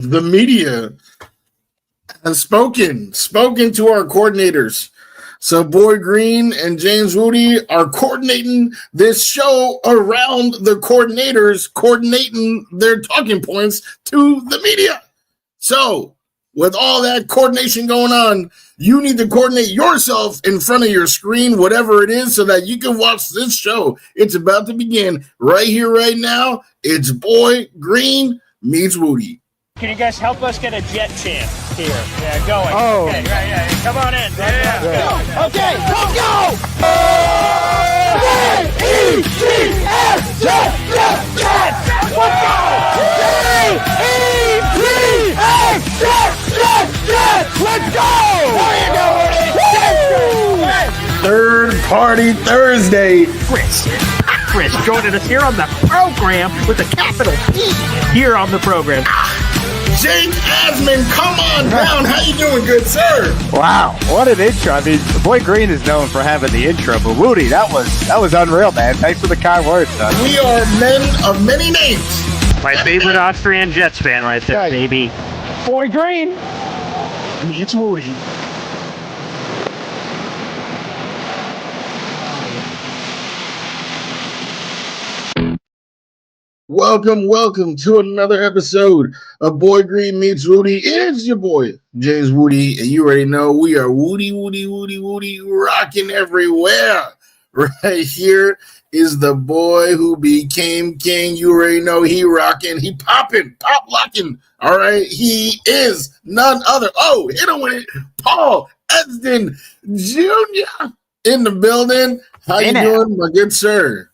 The media has spoken to our coordinators. So Boy Green and James Wudi are coordinating this show around the coordinators, coordinating their talking points to the media. So with all that coordination going on, you need to coordinate yourself in front of your screen, whatever it is, so that you can watch this show. It's about to begin right here, right now. It's Boy Green meets Wudi. Can you guys help us get a jet chant here? Yeah, going. Oh. Okay, right, yeah. Come on in. Yeah. Yeah. Okay, let's go! J-E-T-S, jet! Let's go! J-E-T-S, jet! Let's go! There you go, Wudi! Third Party Thursday. Chris joining us here on the program with a capital P here on the program. Jake Asman, come on down. How you doing, good sir? Wow, what an intro. I mean, Boy Green is known for having the intro, but Wudi, that was unreal, man. Thanks for the kind words, son. We are men of many names. My favorite Austrian Jets fan right there, Yeah. baby. Boy Green. It's Wudi. Welcome to another episode of Boy Green Meets Wudi. It's your boy, James Wudi, and you already know we are Wudi, rocking everywhere. Right here is the boy who became king. You already know he rocking, he popping, pop locking. All right, he is none other. Oh, hit him with it. Paul Edston Jr. in the building. How you doing, my good sir?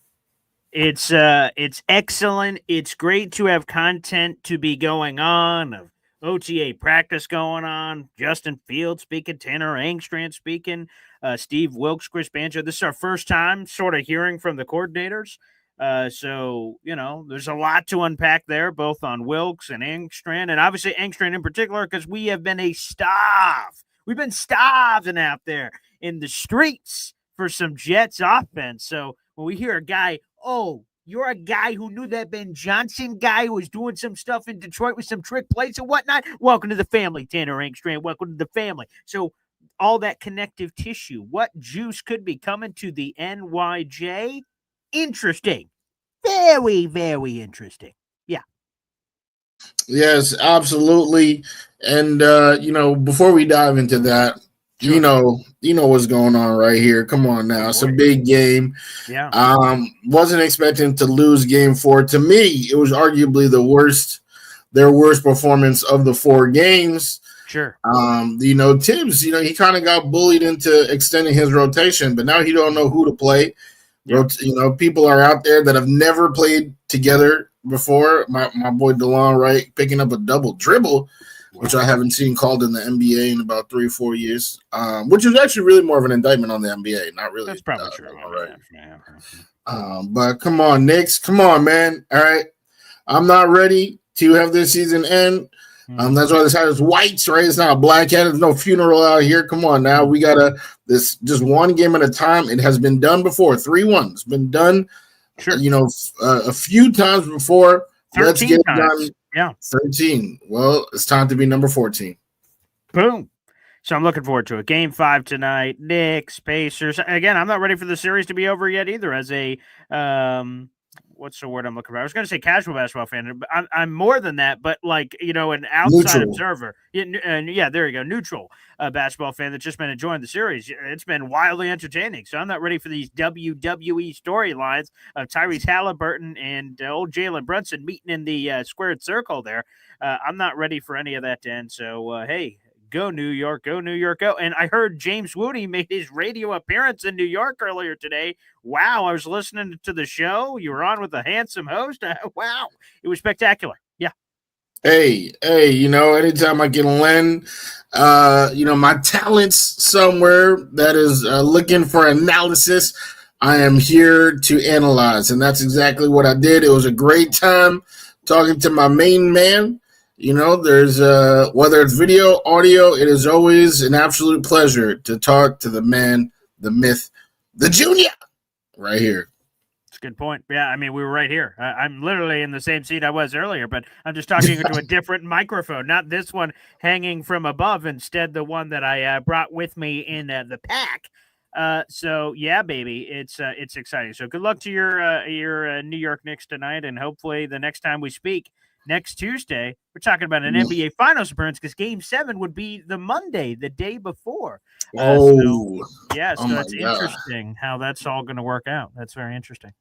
It's excellent. It's great to have content to be going on, of OTA practice going on, Justin Fields speaking, Tanner Engstrand speaking, Steve Wilks, Chris Banjo. This is our first time sort of hearing from the coordinators. So, you know, there's a lot to unpack there, both on Wilks and Engstrand, and obviously Engstrand in particular, because we have been We've been starving out there in the streets for some Jets offense. So when we hear a guy, oh, you're a guy who knew that Ben Johnson guy who was doing some stuff in Detroit with some trick plays and whatnot. Welcome to the family, Tanner Engstrand. Welcome to the family. So all that connective tissue, what juice could be coming to the NYJ? Interesting. Very, very interesting. Yeah. Yes, absolutely. And, before we dive into that, sure. You know what's going on right here. Come on now. It's a big game. Yeah. Wasn't expecting to lose game 4. To me, it was arguably their worst performance of the 4 games. Sure. Tibbs, he kind of got bullied into extending his rotation, but now he don't know who to play. Yeah. People are out there that have never played together before. My boy DeLon Wright picking up a double dribble, which I haven't seen called in the NBA in about 3 or 4 years, which is actually really more of an indictment on the NBA. Not really. That's probably true. All right. But come on, Knicks. Come on, man. All right. I'm not ready to have this season end. That's why this hat is white, right? It's not a black hat. There's no funeral out here. Come on now. We got this just one game at a time. It has been done before. 3-1. It's been done, sure. A few times before. Let's get it done. Yeah. 13. Well, it's time to be number 14. Boom. So I'm looking forward to it. Game 5 tonight. Knicks, Pacers. Again, I'm not ready for the series to be over yet either as a what's the word I'm looking for? I was going to say casual basketball fan, but I'm more than that, but an outside observer. Yeah, there you go. Neutral basketball fan that's just been enjoying the series. It's been wildly entertaining. So I'm not ready for these WWE storylines of Tyrese Halliburton and old Jalen Brunson meeting in the squared circle there. I'm not ready for any of that to end. So, hey, go New York, go New York, go. And I heard James Wudi made his radio appearance in New York earlier today. Wow, I was listening to the show. You were on with a handsome host. Wow, it was spectacular. Yeah. Hey, anytime I can lend, my talents somewhere that is looking for analysis, I am here to analyze. And that's exactly what I did. It was a great time talking to my main man. There's whether it's video, audio, it is always an absolute pleasure to talk to the man, the myth, the junior right here. That's a good point. Yeah, I mean, we were right here. I'm literally in the same seat I was earlier, but I'm just talking into a different microphone, not this one hanging from above. Instead, the one that I brought with me in the pack. So yeah, baby, it's exciting. So good luck to your New York Knicks tonight, and hopefully the next time we speak next Tuesday, we're talking about an NBA Finals appearance because Game 7 would be the Monday, the day before. So it's interesting how that's all going to work out. That's very interesting.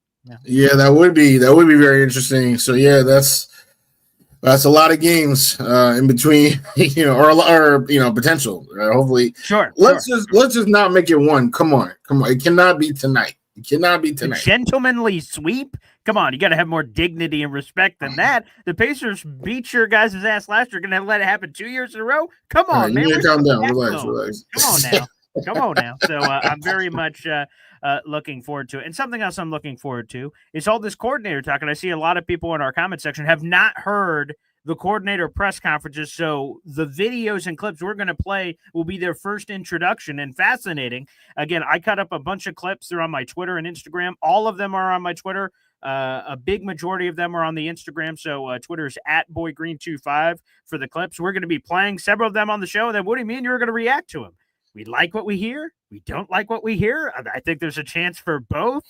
Yeah, that would be very interesting. So yeah, that's a lot of games in between, or potential. Hopefully, sure. Let's just not make it one. Come on. It cannot be tonight. A gentlemanly sweep. Come on, you got to have more dignity and respect than that. The Pacers beat your guys' ass last year. Going to let it happen 2 years in a row? Come on, man. Calm down. Relax. Come on now. So I'm very much looking forward to it. And something else I'm looking forward to is all this coordinator talk. And I see a lot of people in our comment section have not heard the coordinator press conferences. So the videos and clips we're going to play will be their first introduction, and fascinating. Again, I cut up a bunch of clips. They're on my Twitter and Instagram. All of them are on my Twitter. A big majority of them are on the Instagram. So Twitter is @BoyGreen25 for the clips. We're going to be playing several of them on the show. And then what do you mean you're going to react to them? We like what we hear. We don't like what we hear. I think there's a chance for both,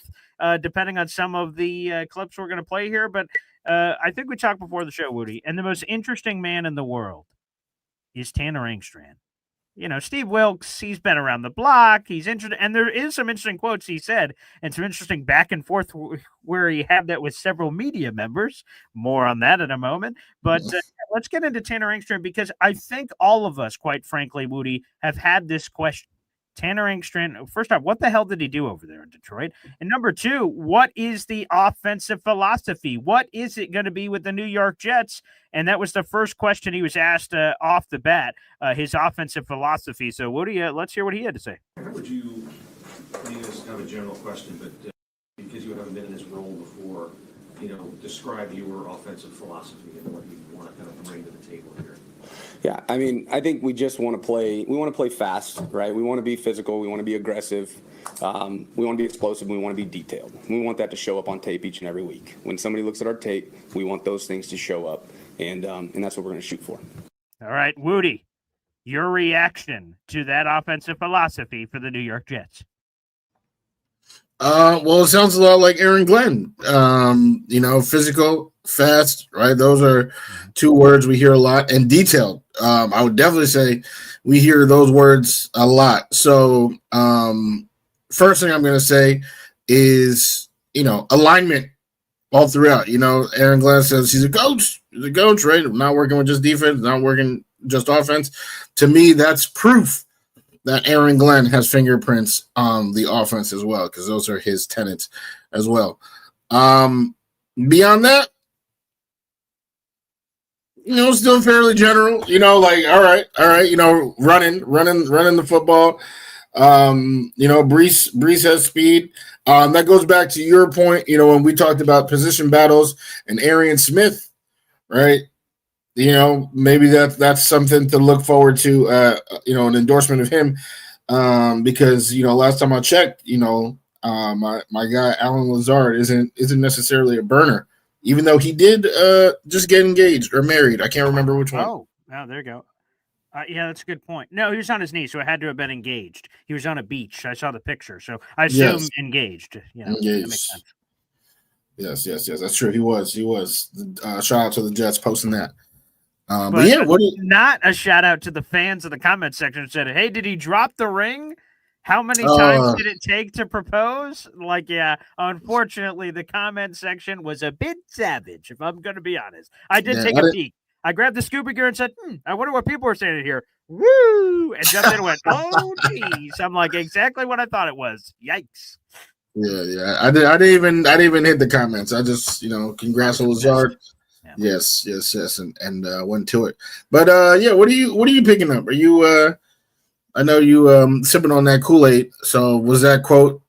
depending on some of the clips we're going to play here. But I think we talked before the show, Wudi, and the most interesting man in the world is Tanner Engstrand. Steve Wilks, he's been around the block. He's interested, and there is some interesting quotes he said, and some interesting back and forth where he had that with several media members. More on that in a moment. But let's get into Tanner Engstrand, because I think all of us, quite frankly, Wudi, have had this question. Tanner Engstrand, first off, what the hell did he do over there in Detroit? And number two, what is the offensive philosophy? What is it going to be with the New York Jets? And that was the first question he was asked off the bat, his offensive philosophy. So, Woody, let's hear what he had to say. How would you, I mean, this is kind of a general question, but because you haven't been in this role before, describe your offensive philosophy and what you want to kind of bring to the table here? Yeah, I mean, I think we just want to play. We want to play fast, right? We want to be physical. We want to be aggressive. We want to be explosive. We want to be detailed. We want that to show up on tape each and every week. When somebody looks at our tape, we want those things to show up, and that's what we're going to shoot for. All right, Wudi, your reaction to that offensive philosophy for the New York Jets? Well, it sounds a lot like Aaron Glenn. Physical, fast, right? Those are two words we hear a lot, and detailed. I would definitely say we hear those words a lot. So, first thing I'm going to say is, alignment all throughout. Aaron Glenn says he's a coach. He's a coach, right? Not working with just defense, not working just offense. To me, that's proof that Aaron Glenn has fingerprints on the offense as well, because those are his tenets as well. Beyond that, still fairly general, all right, running the football. Brees has speed. That goes back to your point, when we talked about position battles and Arian Smith, right? Maybe that's something to look forward to, an endorsement of him, because, last time I checked, my guy, Alan Lazard isn't necessarily a burner, even though he did just get engaged or married. I can't remember which one. Oh, there you go. Yeah, that's a good point. No, he was on his knee, so it had to have been engaged. He was on a beach. I saw the picture, so I assume engaged. Engaged. That makes sense. Yes. That's true. He was. Shout out to the Jets posting that. But yeah, not a shout out to the fans in the comment section who said, "Hey, did he drop the ring? How many times did it take to propose?" Unfortunately, the comment section was a bit savage, if I'm going to be honest. I did take a peek. I grabbed the scuba gear and said, I wonder what people are saying here. Woo! And jumped in and went, oh, geez. I'm like, exactly what I thought it was. Yikes. Yeah. I didn't even hit the comments. I just, congrats on Lazard. Yeah. Yes, and went to it. But what are you picking up? Are you I know you sipping on that Kool-Aid. So was that quote,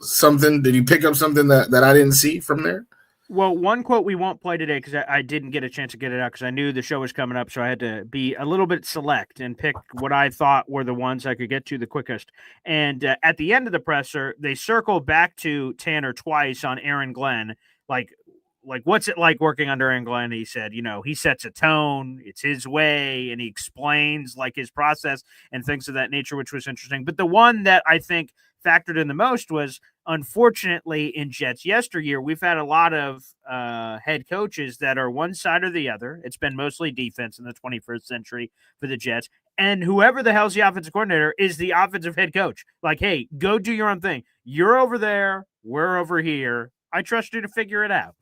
something? Did you pick up something that I didn't see from there? Well, one quote we won't play today because I didn't get a chance to get it out because I knew the show was coming up, so I had to be a little bit select and pick what I thought were the ones I could get to the quickest. And at the end of the presser, they circle back to Tanner twice on Aaron Glenn, like what's it like working under Aaron Glenn? He said, he sets a tone, it's his way, and he explains like his process and things of that nature, which was interesting. But the one that I think factored in the most was, unfortunately, in Jets yesteryear, we've had a lot of head coaches that are one side or the other. It's been mostly defense in the 21st century for the Jets. And whoever the hell's the offensive coordinator is the offensive head coach. Like, hey, go do your own thing. You're over there. We're over here. I trust you to figure it out.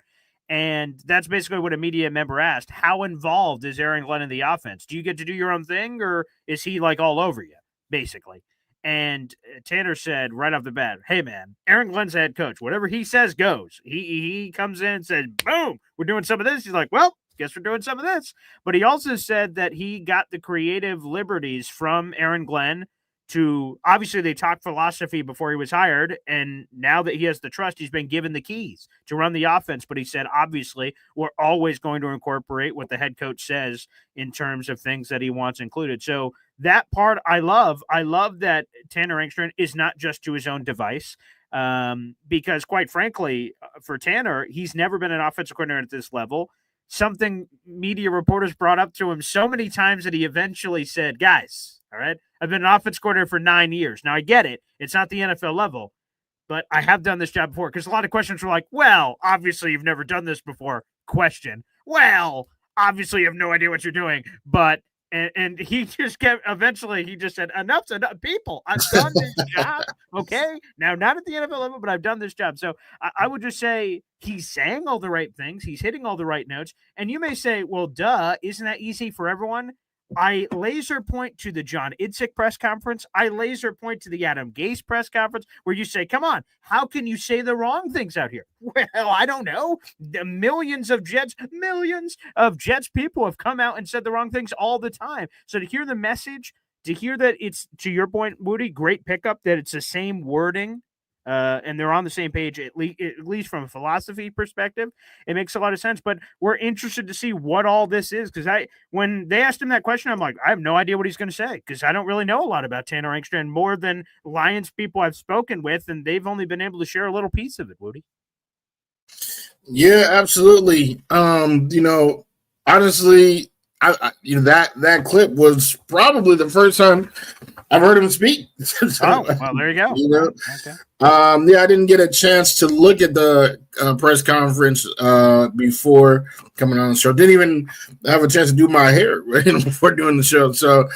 And that's basically what a media member asked. How involved is Aaron Glenn in the offense? Do you get to do your own thing, or is he like all over you, basically? And Tanner said right off the bat, hey, man, Aaron Glenn's the head coach. Whatever he says goes. He comes in and says, boom, we're doing some of this. He's like, well, guess we're doing some of this. But he also said that he got the creative liberties from Aaron Glenn to, obviously they talked philosophy before he was hired, and now that he has the trust, he's been given the keys to run the offense. But he said, obviously, we're always going to incorporate what the head coach says in terms of things that he wants included. So that part I love. I love that Tanner Engstrand is not just to his own device, because quite frankly, for Tanner, he's never been an offensive coordinator at this level. Something media reporters brought up to him so many times that he eventually said, guys, all right, I've been an offense coordinator for 9 years. Now, I get it. It's not the NFL level, but I have done this job before. Because a lot of questions were like, well, obviously you've never done this before. Question. Well, obviously you have no idea what you're doing. But, and he just kept, eventually he just said, enough's enough, people. I've done this job. Okay. Now, not at the NFL level, but I've done this job. So I would just say he's saying all the right things. He's hitting all the right notes. And you may say, well, duh, isn't that easy for everyone? I laser point to the John Idzik press conference. I laser point to the Adam Gase press conference where you say, come on, how can you say the wrong things out here? Well, I don't know. The millions of Jets people have come out and said the wrong things all the time. So to hear the message, to hear that it's, to your point, Wudi, great pickup, that it's the same wording, and they're on the same page, at least from a philosophy perspective, it makes a lot of sense. But we're interested to see what all this is, because when they asked him that question, I'm like, I have no idea what he's going to say, because I don't really know a lot about Tanner Engstrand more than Lions people I've spoken with, and they've only been able to share a little piece of it, Woody. Yeah, absolutely. Honestly, that clip was probably the first time I've heard him speak. Oh, well, there you go. Okay. I didn't get a chance to look at the press conference before coming on the show. Didn't even have a chance to do my hair before doing the show. So,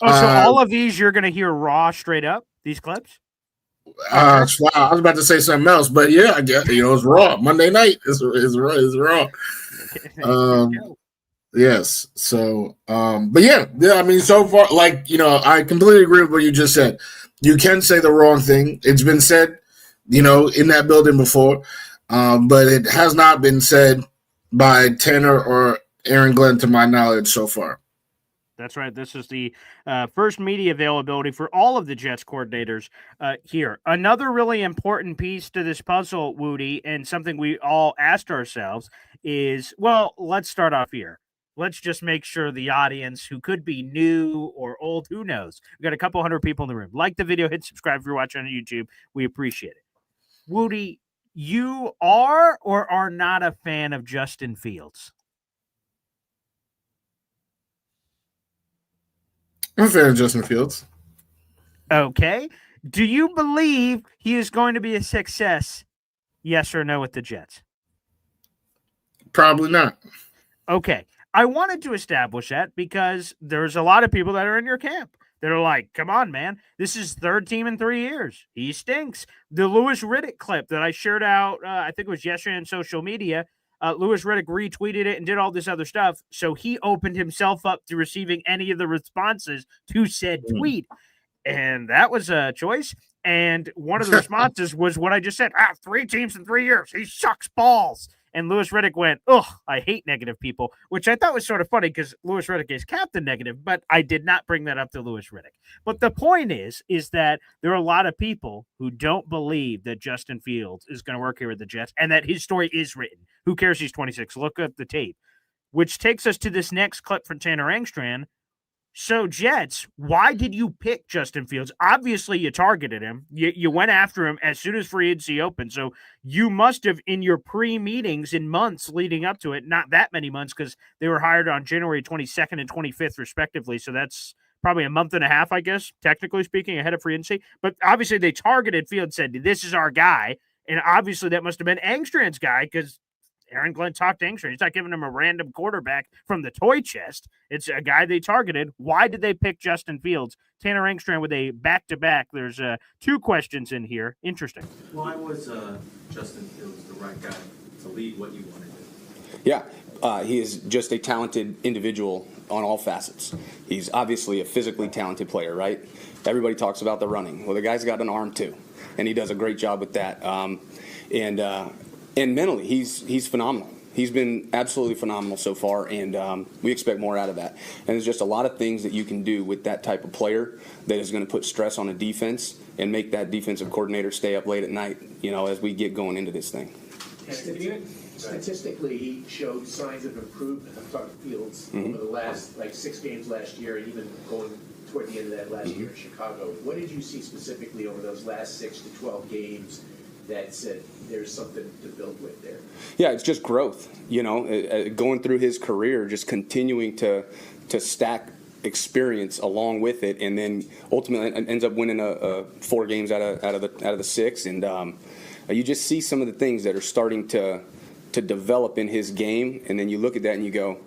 so all of these you're going to hear raw, straight up, these clips? Wow, I was about to say something else, but yeah, I guess it's raw. Monday night is raw. Yes. So, but yeah. I mean, so far, I completely agree with what you just said. You can say the wrong thing. It's been said, in that building before, but it has not been said by Tanner or Aaron Glenn, to my knowledge, so far. That's right. This is the first media availability for all of the Jets coordinators here. Another really important piece to this puzzle, Wudi, and something we all asked ourselves is, well, let's start off here. Let's just make sure the audience, who could be new or old, who knows? We've got a couple hundred people in the room. Like the video, hit subscribe if you're watching on YouTube. We appreciate it. Wudi, you are or are not a fan of Justin Fields? I'm a fan of Justin Fields. Okay. Do you believe he is going to be a success, yes or no, with the Jets? Probably not. Okay. I wanted to establish that because there's a lot of people that are in your camp. They're like, come on, man. This is third team in 3 years. He stinks. The Louis Riddick clip that I shared out, I think it was yesterday on social media, Louis Riddick retweeted it and did all this other stuff. So he opened himself up to receiving any of the responses to said tweet. And that was a choice. And one of the responses was what I just said. 3 teams in 3 years. He sucks balls. And Louis Riddick went, "Ugh, I hate negative people," which I thought was sort of funny because Louis Riddick is Captain Negative, but I did not bring that up to Louis Riddick. But the point is that there are a lot of people who don't believe that Justin Fields is going to work here with the Jets and that his story is written. Who cares? He's 26. Look at the tape, which takes us to this next clip from Tanner Engstrand. So, Jets, why did you pick Justin Fields? Obviously, you targeted him. You went after him as soon as free agency opened. So, you must have, in your pre-meetings in months leading up to it, not that many months because they were hired on January 22nd and 25th, respectively. So, that's probably a month and a half, I guess, technically speaking, ahead of free agency. But obviously, they targeted Fields, said, this is our guy. And obviously, that must have been Engstrand's guy because Aaron Glenn talked to Engstrand. He's not giving him a random quarterback from the toy chest. It's a guy they targeted. Why did they pick Justin Fields? Tanner Engstrand with a back-to-back. There's 2 questions in here. Interesting. Why was Justin Fields the right guy to lead what you wanted to? Yeah, he is just a talented individual on all facets. He's obviously a physically talented player, right? Everybody talks about the running. Well, the guy's got an arm too, and he does a great job with that. And mentally, he's phenomenal. He's been absolutely phenomenal so far, and we expect more out of that. And there's just a lot of things that you can do with that type of player that is going to put stress on a defense and make that defensive coordinator stay up late at night, as we get going into this thing. Statistically, he showed signs of improvement. I'm talking Fields over the last 6 games last year, and even going toward the end of that last year in Chicago. What did you see specifically over those last 6 to 12 games that said there's something to build with there? Yeah, it's just growth. Going through his career, just continuing to stack experience along with it, and then ultimately ends up winning 4 games out of the 6. And you just see some of the things that are starting to develop in his game, and then you look at that and you go,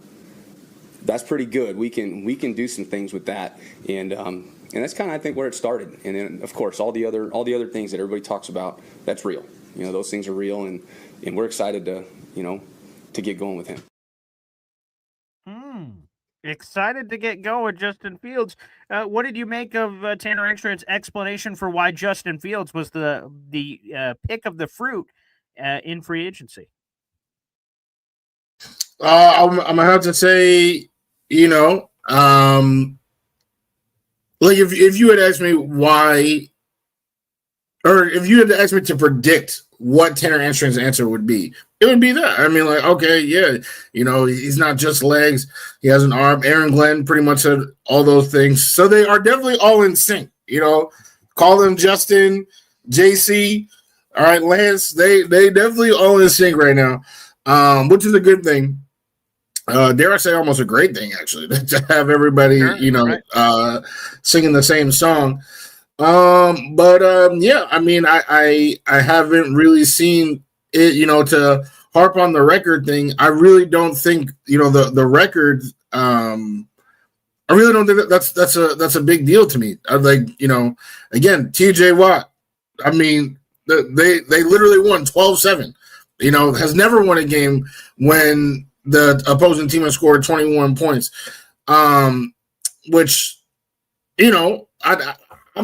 "That's pretty good. We can do some things with that." And that's kind of, I think, where it started. And then, of course, all the other things that everybody talks about, that's real. Those things are real, and we're excited to get going with him. Excited to get going with Justin Fields. What did you make of Tanner Engstrand's explanation for why Justin Fields was the pick of the fruit in free agency? I'm gonna have to say, if you had asked me why, or if you had asked me to predict what Tanner Engstrand's answer would be, it would be that. I mean, okay, yeah, he's not just legs; he has an arm. Aaron Glenn pretty much said all those things, so they are definitely all in sync. Call them Justin, JC, all right, Lance. They definitely all in sync right now, which is a good thing. Dare I say, almost a great thing, actually, to have everybody, singing the same song. Yeah, I mean, I haven't really seen it, to harp on the record thing. I really don't think, the record. I really don't think that's a big deal to me. Again, TJ Watt. I mean, they literally won 12-7. Has never won a game when the opposing team has scored 21 points, which, I'm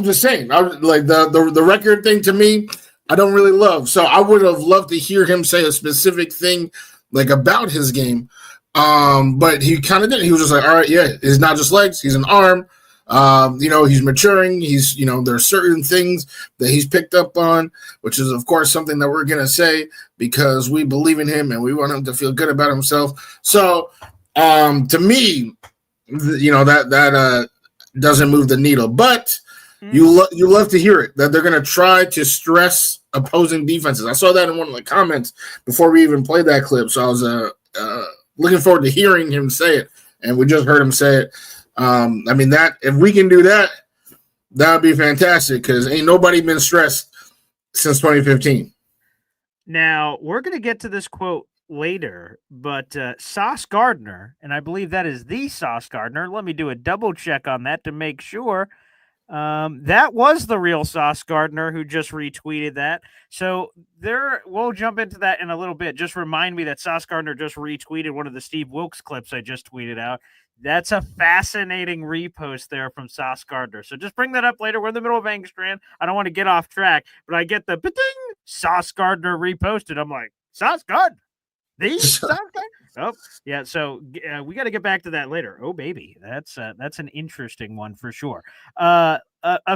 just saying, the record thing to me, I don't really love. So I would have loved to hear him say a specific thing about his game. But he kind of didn't. He was just like, all right, yeah, it's not just legs, he's an arm. He's maturing. He's, there's certain things that he's picked up on, which is, of course, something that we're going to say because we believe in him and we want him to feel good about himself. So, to me, that doesn't move the needle, but you love to hear it, that they're going to try to stress opposing defenses. I saw that in one of the comments before we even played that clip. So I was, looking forward to hearing him say it, and we just heard him say it. I mean, that if we can do that, that would be fantastic because ain't nobody been stressed since 2015. Now, we're going to get to this quote later, but Sauce Gardner, and I believe that is the Sauce Gardner. Let me do a double check on that to make sure. That was the real Sauce Gardner who just retweeted that. So we'll jump into that in a little bit. Just remind me that Sauce Gardner just retweeted one of the Steve Wilks clips I just tweeted out. That's a fascinating repost there from Sauce Gardner. So just bring that up later. We're in the middle of Engstrand. I don't want to get off track, but I get the Sauce Gardner reposted. I'm like, Sauce Gardner. The substack. Oh, yeah. So we got to get back to that later. Oh, baby, that's an interesting one for sure. A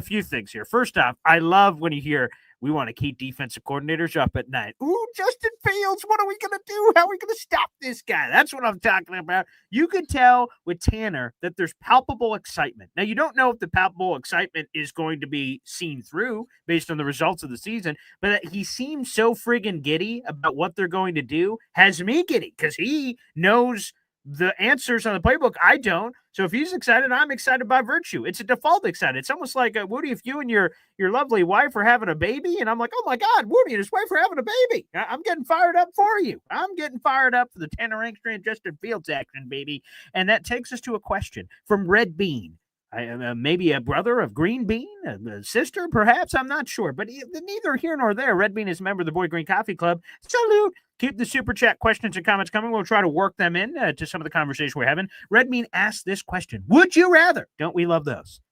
few things here. First off, I love when you hear we want to keep defensive coordinators up at night. Ooh, Justin Fields, what are we going to do? How are we going to stop this guy? That's what I'm talking about. You could tell with Tanner that there's palpable excitement. Now, you don't know if the palpable excitement is going to be seen through based on the results of the season, but he seems so friggin' giddy about what they're going to do, has me giddy because he knows the answers on the playbook. I don't. So if he's excited, I'm excited by virtue. It's a default excited. It's almost like Woody, if you and your lovely wife are having a baby, and I'm like, oh my God, Woody and his wife are having a baby. I'm getting fired up for you. I'm getting fired up for the Tanner Engstrand, Justin Fields action, baby. And that takes us to a question from Red Bean. Maybe a brother of Green Bean, a sister, perhaps. I'm not sure, but neither here nor there. Red Bean is a member of the Boy Green Coffee Club. Salute. Keep the super chat questions and comments coming. We'll try to work them in to some of the conversation we're having. Red Bean asked this question. Would you rather? Don't we love those?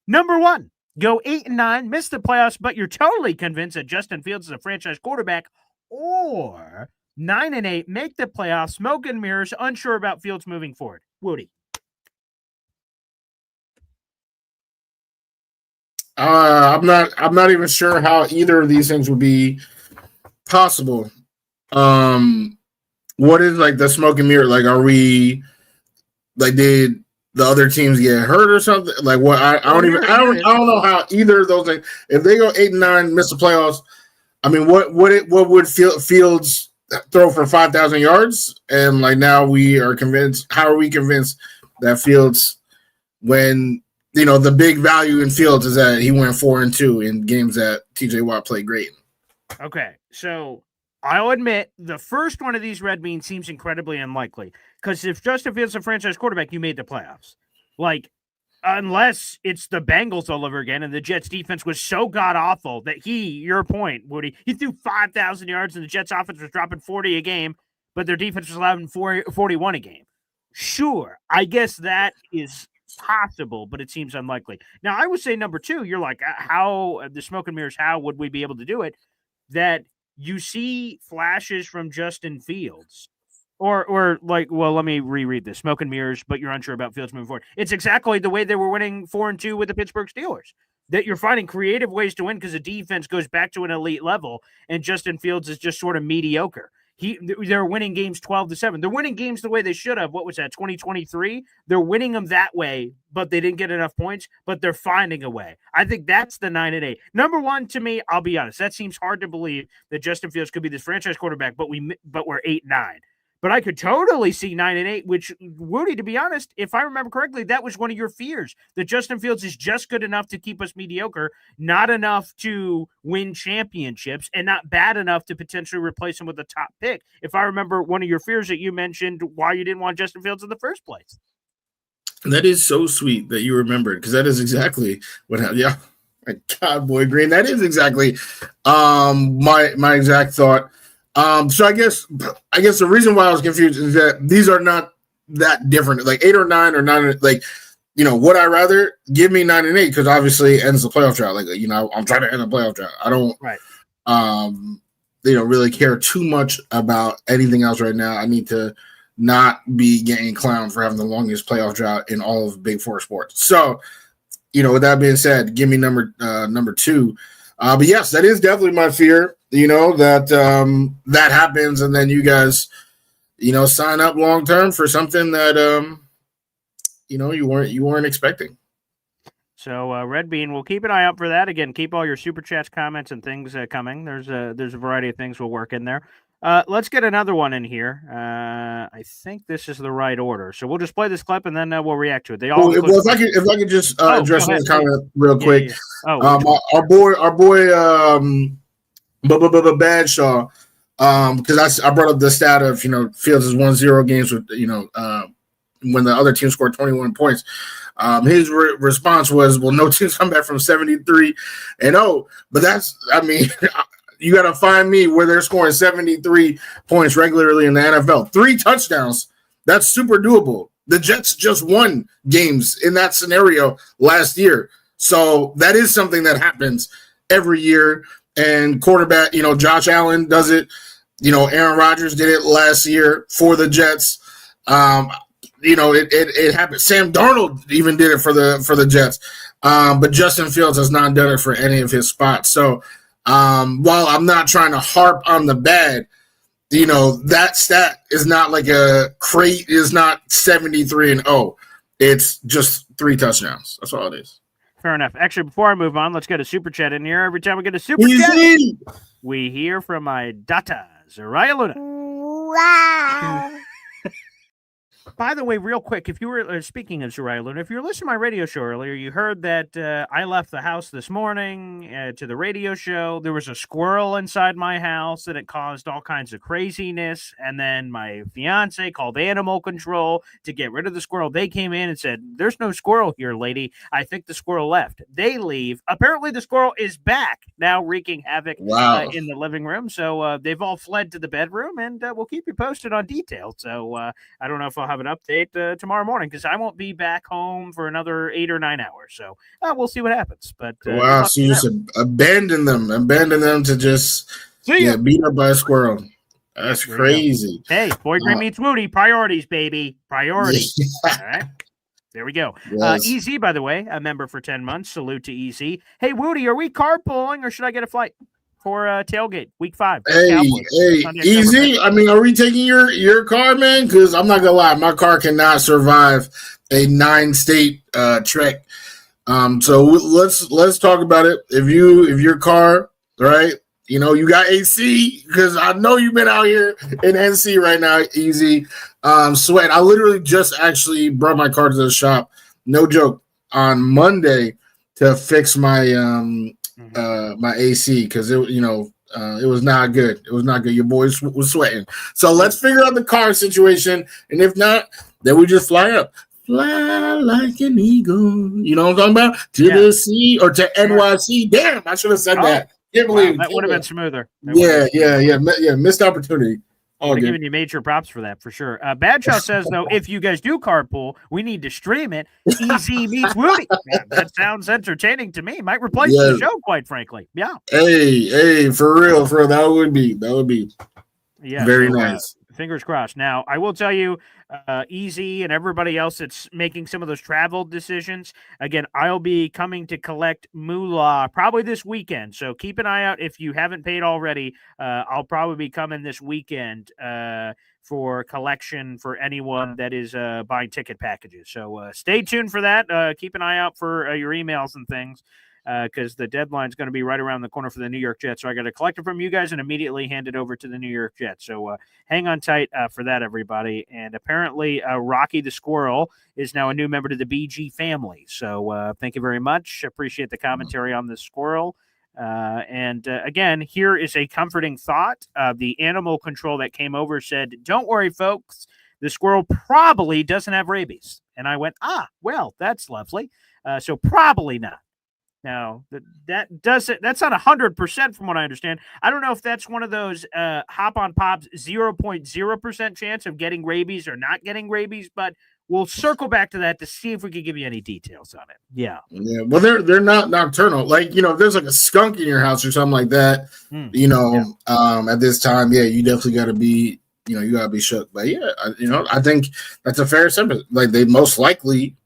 Number one, go 8-9, miss the playoffs, but you're totally convinced that Justin Fields is a franchise quarterback, or 9-8, make the playoffs, smoke and mirrors, unsure about Fields moving forward. Woody. I'm not even sure how either of these things would be possible. What is like the smoke and mirror? Like, are we like, did the other teams get hurt or something? Like, what? I don't know how either of those things. If they go 8-9, miss the playoffs, I mean, what would Fields throw for 5,000 yards? And like now we are convinced. How are we convinced that Fields, when the big value in Fields is that he went 4-2 in games that TJ Watt played great. Okay, so I'll admit the first one of these Red Beans seems incredibly unlikely because if Justin Fields is a franchise quarterback, you made the playoffs. Like, unless it's the Bengals all over again and the Jets defense was so god-awful that your point, Woody, he threw 5,000 yards and the Jets offense was dropping 40 a game, but their defense was allowing 41 a game. Sure, I guess that is possible, but it seems unlikely. Now, I would say number two, you're like, how the smoke and mirrors, how would we be able to do it? That you see flashes from Justin Fields or like, well, let me reread this. Smoke and mirrors, but you're unsure about Fields moving forward. It's exactly the way they were winning 4-2 with the Pittsburgh Steelers, that you're finding creative ways to win because the defense goes back to an elite level and Justin Fields is just sort of mediocre. They're winning games 12-7. They're winning games the way they should have. What was that, 2023? They're winning them that way, but they didn't get enough points, but they're finding a way. I think that's the 9-8. Number one, to me, I'll be honest, that seems hard to believe that Justin Fields could be this franchise quarterback, but we're 8-9. But I could totally see 9-8, which, Woody, to be honest, if I remember correctly, that was one of your fears, that Justin Fields is just good enough to keep us mediocre, not enough to win championships, and not bad enough to potentially replace him with a top pick. If I remember one of your fears that you mentioned why you didn't want Justin Fields in the first place. That is so sweet that you remembered, because that is exactly what happened. Yeah, my God, Boy Green, that is exactly my exact thought. So I guess the reason why I was confused is that these are not that different. Like 8 or 9 or 9, like, would I rather give me 9-8 because obviously it ends the playoff drought. Like, I'm trying to end the playoff drought. I don't, really care too much about anything else right now. I need to not be getting clowned for having the longest playoff drought in all of Big Four sports. So, with that being said, give me number two. But yes, that is definitely my fear. That happens, and then you guys, sign up long term for something that you weren't expecting. So Red Bean, we'll keep an eye out for that. Again, keep all your super chats, comments, and things coming. There's a variety of things we'll work in there. Let's get another one in here. I think this is the right order. So we'll just play this clip and then well react to it. They all. Well, if I could just address one comment real quick. Yeah. Oh, our boy. Badshaw, because I brought up the stat of Fields has won 0 games with when the other team scored 21 points. His response was, "Well, no team's come back from 73-0." But you got to find me where they're scoring 73 points regularly in the NFL. 3 touchdowns, that's super doable. The Jets just won games in that scenario last year, so that is something that happens every year. And quarterback, Josh Allen does it. Aaron Rodgers did it last year for the Jets. It happened. Sam Darnold even did it for the Jets. But Justin Fields has not done it for any of his spots. So while I'm not trying to harp on the bad, that stat is not like is not 73-0. It's just 3 touchdowns. That's all it is. Fair enough. Actually, before I move on, let's get a super chat in here. Every time we get a super chat, we hear from my data, Zariah Luna. Wow. By the way, real quick, if you were speaking of Zariah Luna, if you were listening to my radio show earlier, you heard that I left the house this morning to the radio show. There was a squirrel inside my house and it caused all kinds of craziness. And then my fiance called animal control to get rid of the squirrel. They came in and said, "There's no squirrel here, lady. I think the squirrel left." They leave. Apparently, the squirrel is back now, wreaking havoc in the living room. So they've all fled to the bedroom, and we'll keep you posted on details. So I don't know if I'll have an update tomorrow morning because I won't be back home for another 8 or 9 hours. So we'll see what happens. But wow, so you just abandon them to just beat up by a squirrel. That's crazy. Hey, Boy Green meets Wudi. Priorities, baby. Priorities. All right. There we go. Yes. EZ, by the way, a member for 10 months. Salute to EZ. Hey, Wudi, are we carpooling or should I get a flight for tailgate week 5? Hey, easy. I mean, are we taking your car, man? Because I'm not gonna lie, my car cannot survive a 9-state trek. So let's talk about it. If your car, right? You got AC because I know you've been out here in NC right now. Easy, sweat. I literally just actually brought my car to the shop. No joke. On Monday to fix my my AC because it was not good. It was not good. Your boy was sweating. So let's figure out the car situation, and if not, then we just fly up. Fly like an eagle. You know what I'm talking about? To the sea or to NYC. Damn, I should have said that. Can't believe that would have been smoother. Missed opportunity. I'm giving you major props for that, for sure. Badshaw says, though, if you guys do carpool, we need to stream it. Easy meets Wudi. Man, that sounds entertaining to me. Might replace the show, quite frankly. Yeah. Hey, for real. That would be very nice. Fingers crossed. Now, I will tell you, Easy and everybody else that's making some of those travel decisions, again, I'll be coming to collect moolah probably this weekend. So keep an eye out if you haven't paid already. I'll probably be coming this weekend for collection for anyone that is buying ticket packages. So stay tuned for that. Keep an eye out for your emails and things. Because the deadline is going to be right around the corner for the New York Jets. So I got to collect it from you guys and immediately hand it over to the New York Jets. So hang on tight for that, everybody. And apparently Rocky the Squirrel is now a new member to the BG family. So thank you very much. Appreciate the commentary on the squirrel. And again, here is a comforting thought. The animal control that came over said, "Don't worry, folks. The squirrel probably doesn't have rabies." And I went, well, that's lovely. So probably not. Now, that's not 100% from what I understand. I don't know if that's one of those hop on pops 0.0% chance of getting rabies or not getting rabies, but we'll circle back to that to see if we can give you any details on it. Yeah. Yeah. Well, they're not nocturnal. Like, if there's like a skunk in your house or something like that, at this time, you definitely got to be, you got to be shook. But I think that's a fair assessment. Like, they most likely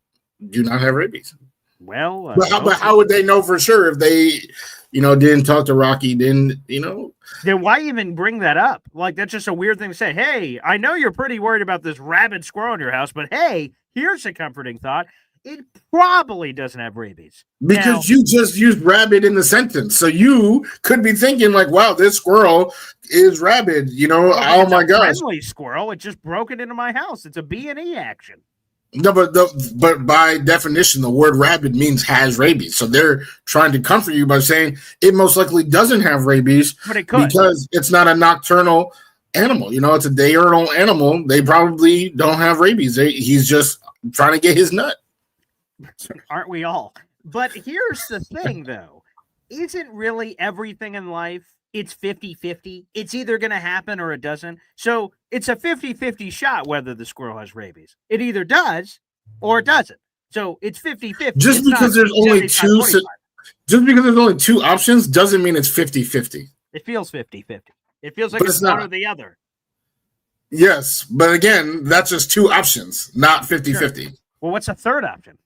do not have rabies. Well, but how would they know for sure if they, didn't talk to Rocky? Then why even bring that up? Like, that's just a weird thing to say. Hey, I know you're pretty worried about this rabid squirrel in your house, but hey, here's a comforting thought. It probably doesn't have rabies. Because you just used rabid in the sentence. So you could be thinking like, wow, this squirrel is rabid, oh my gosh. Friendly squirrel. It just broke it into my house. It's a B&E action. No, but by definition, the word rabid means has rabies. So they're trying to comfort you by saying it most likely doesn't have rabies, but it could, because it's not a nocturnal animal. It's a diurnal animal. They probably don't have rabies. He's just trying to get his nut. Aren't we all? But here's the thing, though. Isn't really everything in life, it's 50-50. It's either going to happen or it doesn't. So it's a 50-50 shot whether the squirrel has rabies. It either does or it doesn't. So it's 50-50. Just because there's only two options doesn't mean it's 50-50. It feels 50-50. It feels like But it's it's one not. or the other. Yes, but again, that's just two options, not 50-50. Well, what's a third option?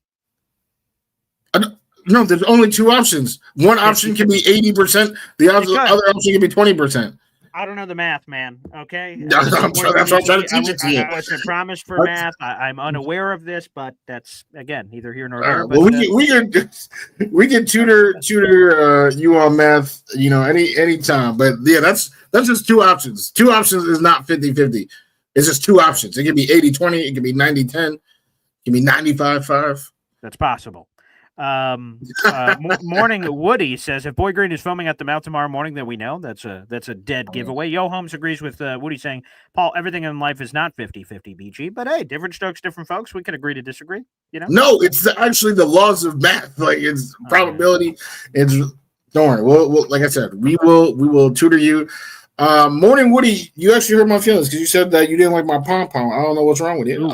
No, there's only two options. One option can be 80%. The other option can be 20%. I don't know the math, man. Okay, That's what I'm trying to teach it to you. I wasn't promised for math. I'm unaware of this, but that's again neither here nor there. Well, we can tutor you on math, any time. But yeah, that's just two options. Two options is not 50-50. It's just two options. It can be 80-20. It can be 90-10. It can be 95-5. That's possible. Morning Woody says if Boy Green is filming at the Mount tomorrow morning, then we know that's a dead giveaway. Yo Holmes agrees with Woody saying, Paul, everything in life is not 50-50 BG, but hey, different strokes, different folks. We can agree to disagree. No, it's actually the laws of math. Like it's probability. It's don't worry. We'll like I said, we will tutor you. Morning Woody, you actually hurt my feelings because you said that you didn't like my pom pom. I don't know what's wrong with it. Oof.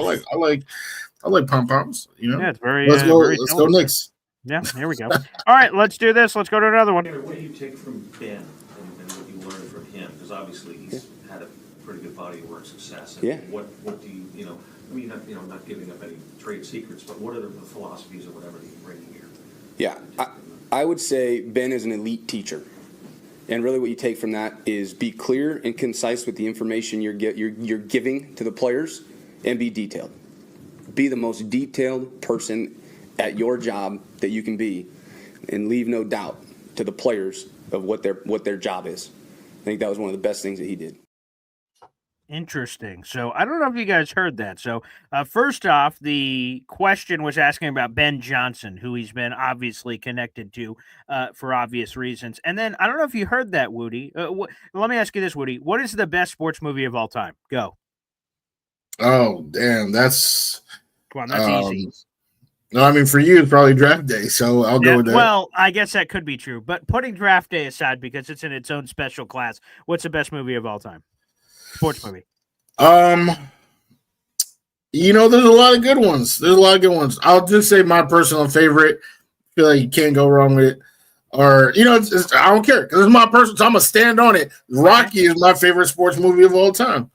I like pom poms. Yeah, it's very. Let's go. Very Let's go Knicks. Yeah, here we go. All right, let's do this. Let's go to another one. What do you take from Ben and what you learned from him? Because obviously he's had a pretty good body of work success. And what do you I mean, not giving up any trade secrets, but what are the philosophies or whatever that you bring here? Yeah, I would say Ben is an elite teacher. And really what you take from that is be clear and concise with the information you're giving to the players and be detailed. Be the most detailed person at your job that you can be and leave no doubt to the players of what their job is. I think that was one of the best things that he did. Interesting. So I don't know if you guys heard that. So first off, the question was asking about Ben Johnson, who he's been obviously connected to for obvious reasons. And then I don't know if you heard that, Woody. Let me ask you this, Woody. What is the best sports movie of all time? Go. Oh, damn. That's easy. No, I mean, for you, it's probably draft day, so I'll go with that. Well, I guess that could be true. But putting draft day aside, because it's in its own special class, what's the best movie of all time? Sports movie. There's a lot of good ones. I'll just say my personal favorite. I feel like you can't go wrong with it. Or, I don't care because it's my personal, so I'm going to stand on it. Rocky is my favorite sports movie of all time.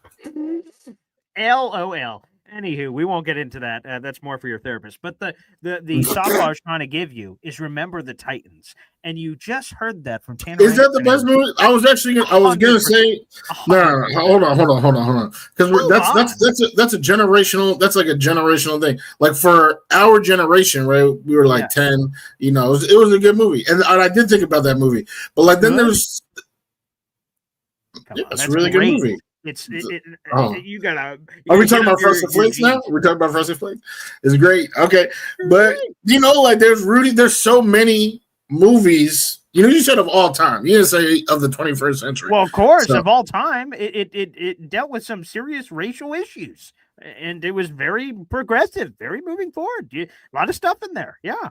LOL. Anywho, we won't get into that. That's more for your therapist. But the softball I was trying to give you is Remember the Titans. And you just heard that from Tanner. Is that the best movie? I was gonna say no. Hold on. Because that's a generational thing. Like for our generation, right? We were like 10, it was a good movie. And I did think about that movie. But like then there's it's a really good movie. You gotta. Are we talking about Frosted Flakes now? We're talking about Frosted Flakes. It's great. Okay, but there's so many movies. You said of all time. You didn't say of the 21st century. Well, of course, of all time, it dealt with some serious racial issues, and it was very progressive, very moving forward. A lot of stuff in there. Yeah.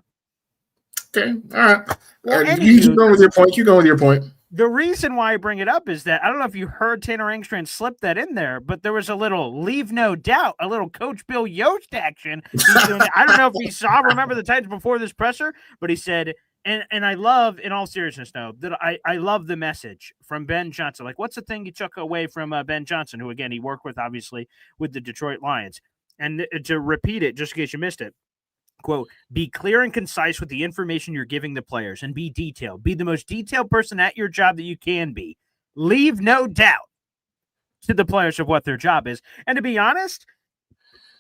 Okay. All right. You keep going with your point. The reason why I bring it up is that I don't know if you heard Tanner Engstrand slip that in there, but there was a little leave no doubt, a little Coach Bill Yost action. I don't know if he saw Remember the Titans before this presser, but he said, and I love, in all seriousness, though, that I love the message from Ben Johnson. Like, what's the thing you took away from Ben Johnson, who, again, he worked with, obviously, with the Detroit Lions? And to repeat it, just in case you missed it, quote, be clear and concise with the information you're giving the players and be detailed. Be the most detailed person at your job that you can be. Leave no doubt to the players of what their job is. And to be honest,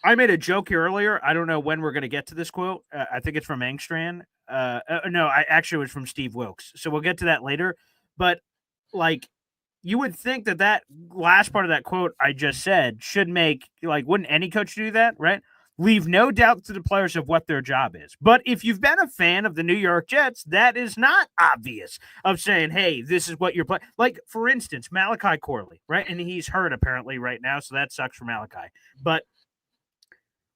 I made a joke here earlier. I don't know when we're going to get to this quote. I think it's from Engstrand. No, it was from Steve Wilks. So we'll get to that later. But like, you would think that last part of that quote I just said should make, like, wouldn't any coach do that, right? Leave no doubt to the players of what their job is. But if you've been a fan of the New York Jets, that is not obvious of saying, hey, this is what you're playing. Like, for instance, Malachi Corley, right? And he's hurt apparently right now, so that sucks for Malachi. But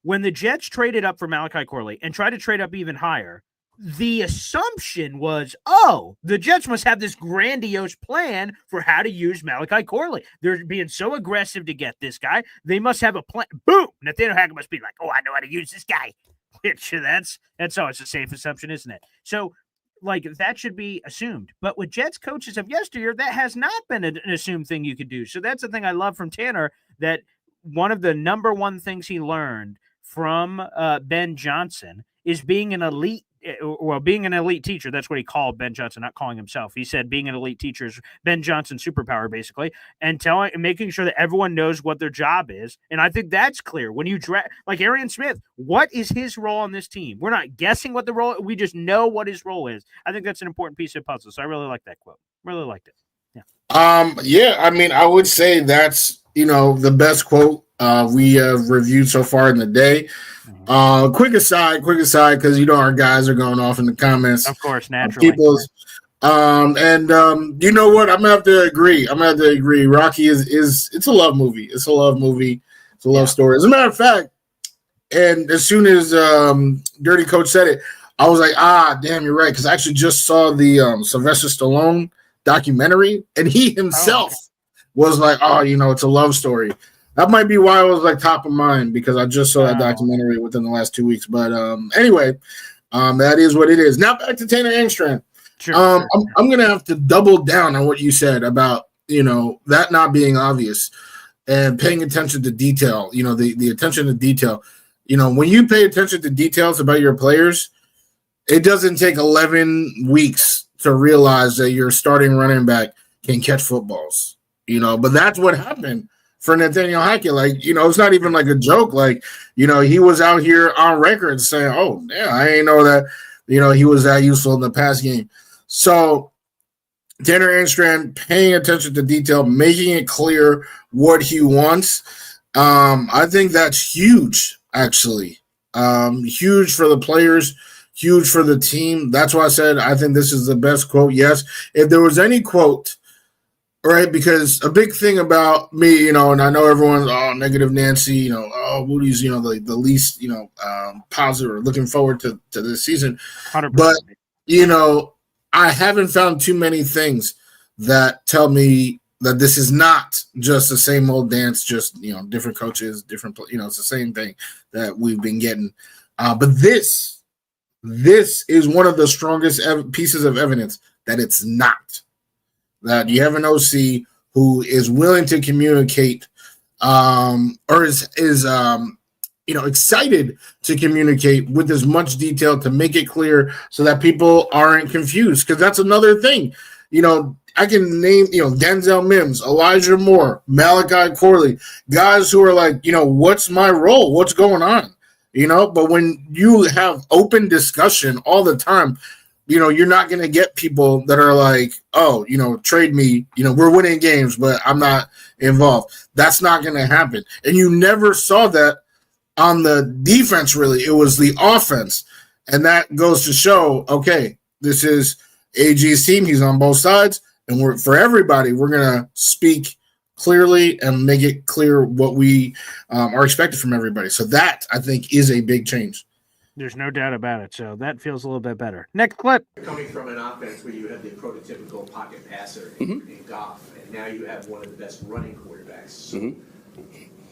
when the Jets traded up for Malachi Corley and tried to trade up even higher, the assumption was, the Jets must have this grandiose plan for how to use Malachi Corley. They're being so aggressive to get this guy. They must have a plan. Boom! Nathaniel Hackett must be like, I know how to use this guy. Which that's always a safe assumption, isn't it? So like that should be assumed. But with Jets coaches of yesteryear, that has not been an assumed thing you could do. So that's the thing I love from Tanner, that one of the number one things he learned from Ben Johnson is being an elite, being an elite teacher. That's what he called Ben Johnson, not calling himself. He said being an elite teacher is Ben Johnson's superpower, basically, and making sure that everyone knows what their job is. And I think that's clear. When you draft, like Arian Smith, what is his role on this team? We're not guessing what the role, we just know what his role is. I think that's an important piece of the puzzle. So I really like that quote. Really liked it. Yeah, I mean, I would say that's, the best quote we have reviewed so far in the day. Quick aside, because our guys are going off in the comments. Of course, naturally. You know what? I'm gonna have to agree. Rocky is it's a love movie. It's a love movie. It's a love story. As a matter of fact, and as soon as Dirty Coach said it, I was like, damn, you're right. Because I actually just saw the Sylvester Stallone documentary, and he himself was like, it's a love story. That might be why it was like top of mind, because I just saw that documentary within the last 2 weeks. But anyway, that is what it is. Now back to Tanner Engstrand. Sure. I'm going to have to double down on what you said about, that not being obvious and paying attention to detail, the attention to detail. When you pay attention to details about your players, it doesn't take 11 weeks to realize that your starting running back can catch footballs, but that's what happened for Nathaniel Hackett. Like, it's not even like a joke. Like, he was out here on record saying, oh, yeah, I didn't know that, he was that useful in the pass game. So Tanner Engstrand paying attention to detail, making it clear what he wants. I think that's huge, actually. Huge for the players, huge for the team. That's why I said I think this is the best quote. Yes, if there was any quote, right, because a big thing about me, and I know everyone's, negative Nancy, Wudi's, the least, positive or looking forward to this season. 100%. But, I haven't found too many things that tell me that this is not just the same old dance, just, different coaches, different, it's the same thing that we've been getting. But this is one of the strongest pieces of evidence that it's not. That you have an OC who is willing to communicate, or is excited to communicate with as much detail to make it clear so that people aren't confused. Because that's another thing. I can name, Denzel Mims, Elijah Moore, Malachi Corley, guys who are like, what's my role? What's going on? But when you have open discussion all the time, you're not going to get people that are like, trade me, we're winning games, but I'm not involved. That's not going to happen. And you never saw that on the defense, really. It was the offense. And that goes to show, okay, this is AG's team. He's on both sides. And for everybody, we're going to speak clearly and make it clear what we are expected from everybody. So that, I think, is a big change. There's no doubt about it. So that feels a little bit better. Next clip. Coming from an offense where you have the prototypical pocket passer in Goff, and now you have one of the best running quarterbacks. So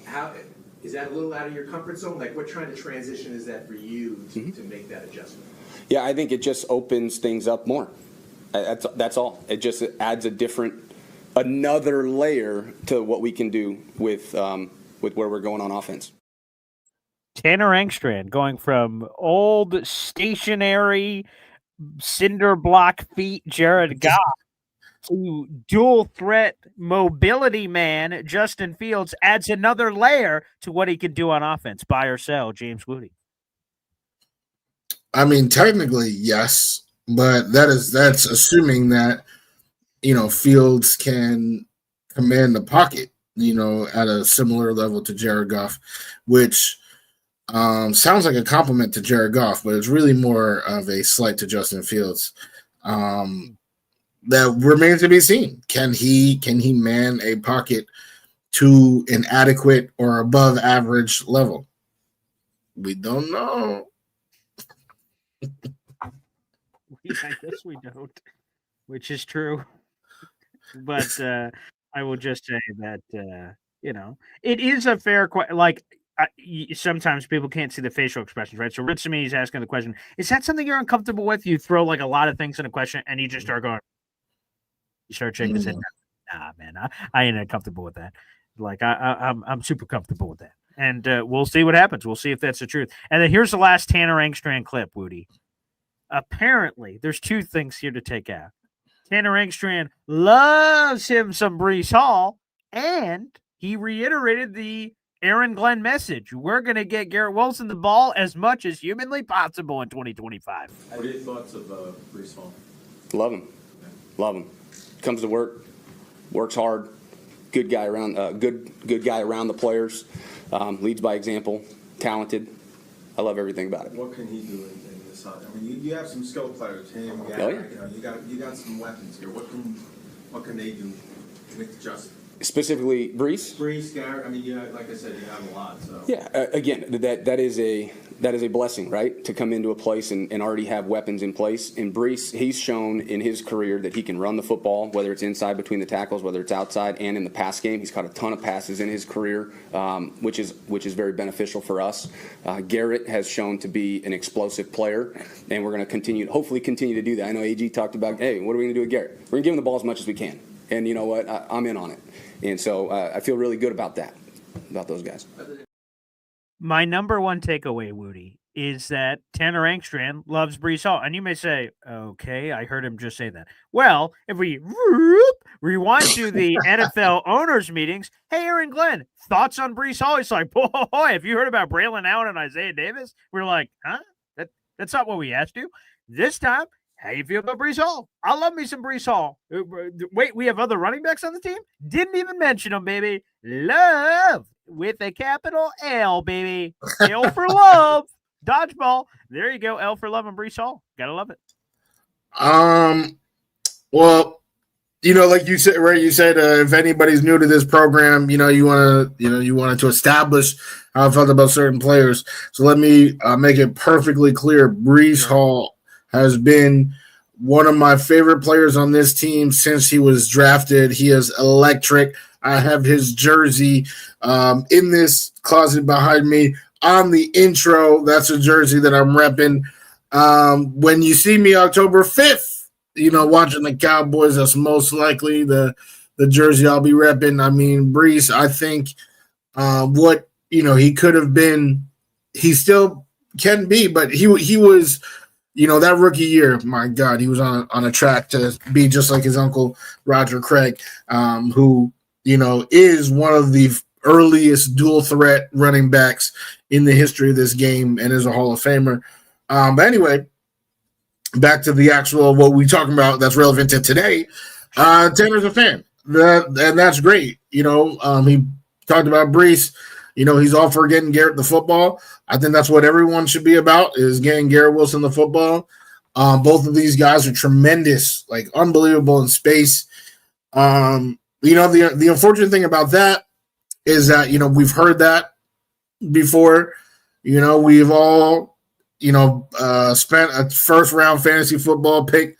how is that a little out of your comfort zone? Like, what kind of transition is that for you to make that adjustment? Yeah, I think it just opens things up more. That's all. It just adds another layer to what we can do with where we're going on offense. Tanner Engstrand going from old stationary cinder block feet Jared Goff to dual threat mobility man Justin Fields adds another layer to what he can do on offense. Buy or sell, James Wudi? I mean, technically, yes, but that's assuming that, Fields can command the pocket, at a similar level to Jared Goff, which sounds like a compliment to Jared Goff, but it's really more of a slight to Justin Fields. That remains to be seen. Can he man a pocket to an adequate or above average level? We don't know. I guess we don't, which is true. But I will just say that, it is a fair question. Like, sometimes people can't see the facial expressions, right? So Ritsumi is asking the question, is that something you're uncomfortable with? You throw like a lot of things in a question and you just start going, you start shaking his head. Nah, man, I ain't uncomfortable with that. Like I'm super comfortable with that. And we'll see what happens. We'll see if that's the truth. And then here's the last Tanner Engstrand clip, Wudi. Apparently, there's two things here to take out. Tanner Engstrand loves him some Breece Hall, and he reiterated the Aaron Glenn message. We're going to get Garrett Wilson the ball as much as humanly possible in 2025. What are your thoughts of Breece Hall? Love him. Love him. Comes to work, works hard, good guy around, good guy around the players, leads by example, talented. I love everything about it. What can he do in this side? I mean, you have some skilled players. Him, you got some weapons here. What can they do with Justin? Specifically, Breece, Garrett. I mean, like I said, you have a lot. So yeah. Again, that is a blessing, right? To come into a place and already have weapons in place. And Breece, he's shown in his career that he can run the football, whether it's inside between the tackles, whether it's outside, and in the pass game. He's caught a ton of passes in his career, which is very beneficial for us. Garrett has shown to be an explosive player, and we're going to hopefully continue to do that. I know AG talked about, hey, what are we going to do with Garrett? We're going to give him the ball as much as we can. And you know what? I'm in on it. And so I feel really good about that, about those guys. My number one takeaway, Wudi, is that Tanner Engstrand loves Breece Hall. And you may say, okay, I heard him just say that. Well, if we rewind to the NFL owners meetings, hey, Aaron Glenn, thoughts on Breece Hall? He's like, boy, have you heard about Braylon Allen and Isaiah Davis? We're like, huh? That's not what we asked you. This time, how you feel about Breece Hall? I love me some Breece Hall. Wait, we have other running backs on the team? Didn't even mention them, baby. Love with a capital L, baby. L for love. Dodgeball. There you go. L for love and Breece Hall. Gotta love it. Well, like you said, right? You said if anybody's new to this program, you wanted to establish how I felt about certain players. So let me make it perfectly clear. Breece Hall has been one of my favorite players on this team since he was drafted. He is electric. I have his jersey in this closet behind me on the intro. That's a jersey that I'm repping. When you see me October 5th, watching the Cowboys, that's most likely the jersey I'll be repping. I mean, Breece, I think what, he could have been, he still can be, but he was – that rookie year, my God, he was on a track to be just like his uncle, Roger Craig, who, is one of the earliest dual threat running backs in the history of this game and is a Hall of Famer. But anyway, back to the actual what we're talking about that's relevant to today. Tanner's a fan, and that's great. He talked about Breece. He's all for getting Garrett the football. I think that's what everyone should be about, is getting Garrett Wilson the football. Both of these guys are tremendous, like unbelievable in space. The unfortunate thing about that is that, we've heard that before. We've all, spent a first-round fantasy football pick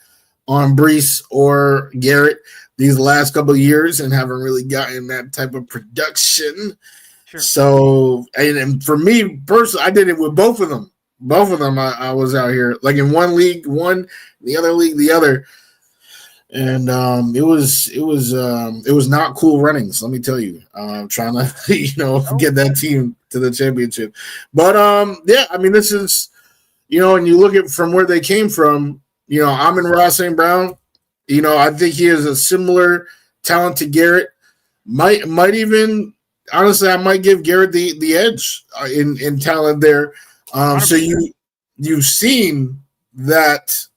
on Breece or Garrett these last couple of years and haven't really gotten that type of production. Sure. So, and for me personally, I did it with both of them. Both of them, I was out here, like in one league, one, the other league, the other. And it was not cool runnings, let me tell you. Trying to, get that team to the championship. But yeah, I mean, this is, and you look at from where they came from, Amon-Ra St. Brown, I think he has a similar talent to Garrett. Might even, honestly, I might give Garrett the edge in talent there. So you've seen that,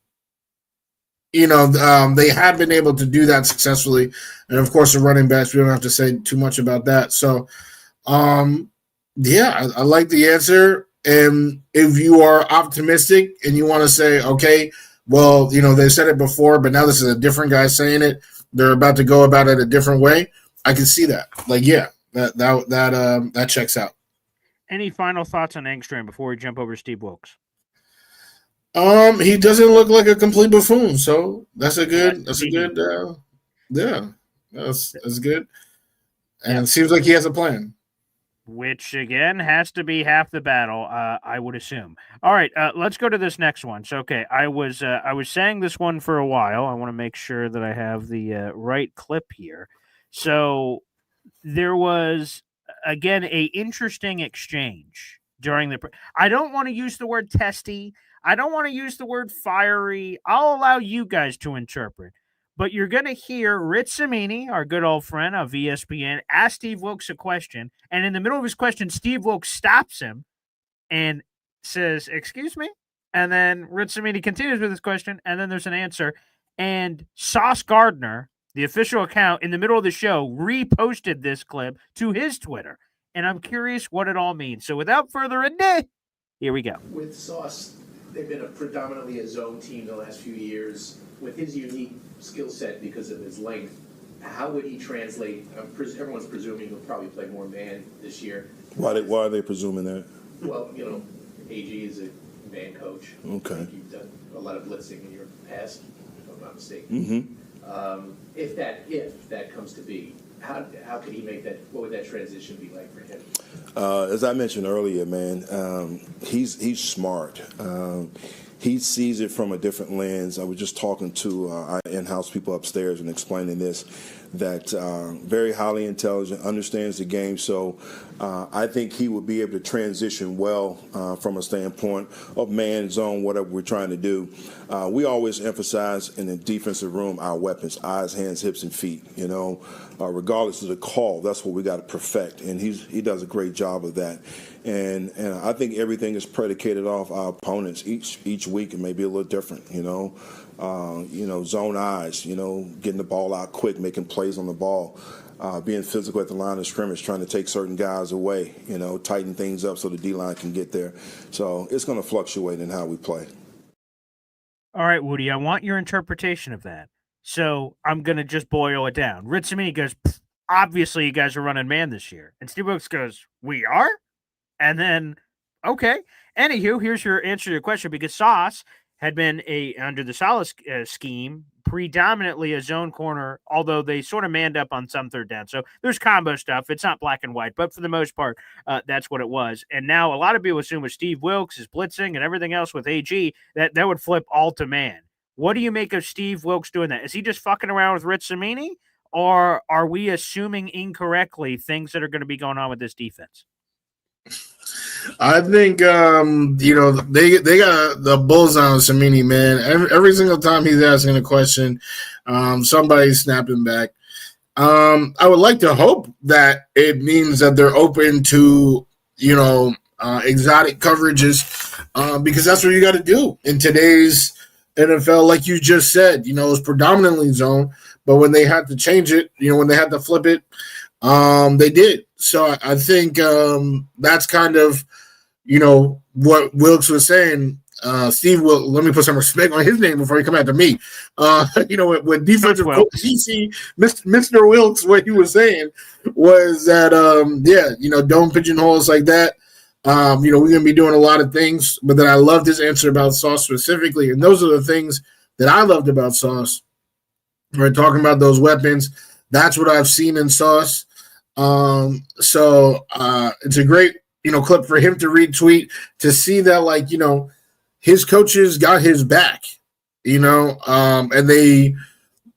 they have been able to do that successfully. And of course, the running backs, we don't have to say too much about that. So, yeah, I like the answer. And if you are optimistic and you want to say, okay, well, they said it before, but now this is a different guy saying it. They're about to go about it a different way. I can see that. Like, yeah, that checks out. Any final thoughts on Engstrand before we jump over to Steve Wilks? He doesn't look like a complete buffoon, so that's good. Yeah, that's good. And it seems like he has a plan. which again has to be half the battle, I would assume. All right, let's go to this next one. So, okay, I was saying this one for a while. I want to make sure that I have the right clip here. So there was again a interesting exchange during the. I don't want to use the word testy. I don't want to use the word fiery. I'll allow you guys to interpret. But you're going to hear Rich Cimini, our good old friend of ESPN, ask Steve Wilks a question. And in the middle of his question, Steve Wilks stops him and says, "Excuse me?" And then Rich Cimini continues with his question. And then there's an answer. And Sauce Gardner, the official account, in the middle of the show, reposted this clip to his Twitter. And I'm curious what it all means. So without further ado, here we go. With Sauce, they've been predominantly a zone team the last few years. With his unique skill set because of his length, how would he translate? Everyone's presuming he'll probably play more man this year. Why are they presuming that? Well, AG is a man coach. Okay. I think you've done a lot of blitzing in your past, if I'm not mistaken. Mm-hmm. If that comes to be, how could he make that? What would that transition be like for him? As I mentioned earlier, man, he's smart. He sees it from a different lens. I was just talking to our in-house people upstairs and explaining this, that very highly intelligent, understands the game. So I think he would be able to transition well from a standpoint of man, zone, whatever we're trying to do. We always emphasize in the defensive room our weapons, eyes, hands, hips, and feet, regardless of the call. That's what we got to perfect, and he does a great job of that. And I think everything is predicated off our opponents. Each week it may be a little different, zone eyes, getting the ball out quick, making plays on the ball, being physical at the line of scrimmage, trying to take certain guys away, tighten things up so the D-line can get there. So it's going to fluctuate in how we play. All right, Wudi, I want your interpretation of that. So I'm going to just boil it down. Rich Cimini goes, obviously you guys are running man this year. And Steve Wilks goes, we are? And then, okay. Anywho, here's your answer to your question, because Sauce had been under the Salah scheme, predominantly a zone corner, although they sort of manned up on some third down. So there's combo stuff. It's not black and white, but for the most part, that's what it was. And now a lot of people assume with Steve Wilks, his blitzing and everything else with AG, that would flip all to man. What do you make of Steve Wilks doing that? Is he just fucking around with Rich Cimini, or are we assuming incorrectly things that are going to be going on with this defense? I think they got the bullseye on Cimini, man. Every single time he's asking a question, somebody's snapping back. I would like to hope that it means that they're open to exotic coverages, because that's what you got to do in today's NFL. Like you just said, it's predominantly zone, but when they had to change it, when they had to flip it, they did. So I think that's kind of, what Wilks was saying. Steve Wilks, let me put some respect on his name before he come after me. When defensive coach DC, Mr. Wilks, what he was saying was that, don't pigeonhole us like that. We're going to be doing a lot of things, but then I loved his answer about Sauce specifically. And those are the things that I loved about Sauce. We're talking about those weapons. That's what I've seen in Sauce. So it's a great, clip for him to retweet, to see that, his coaches got his back, and they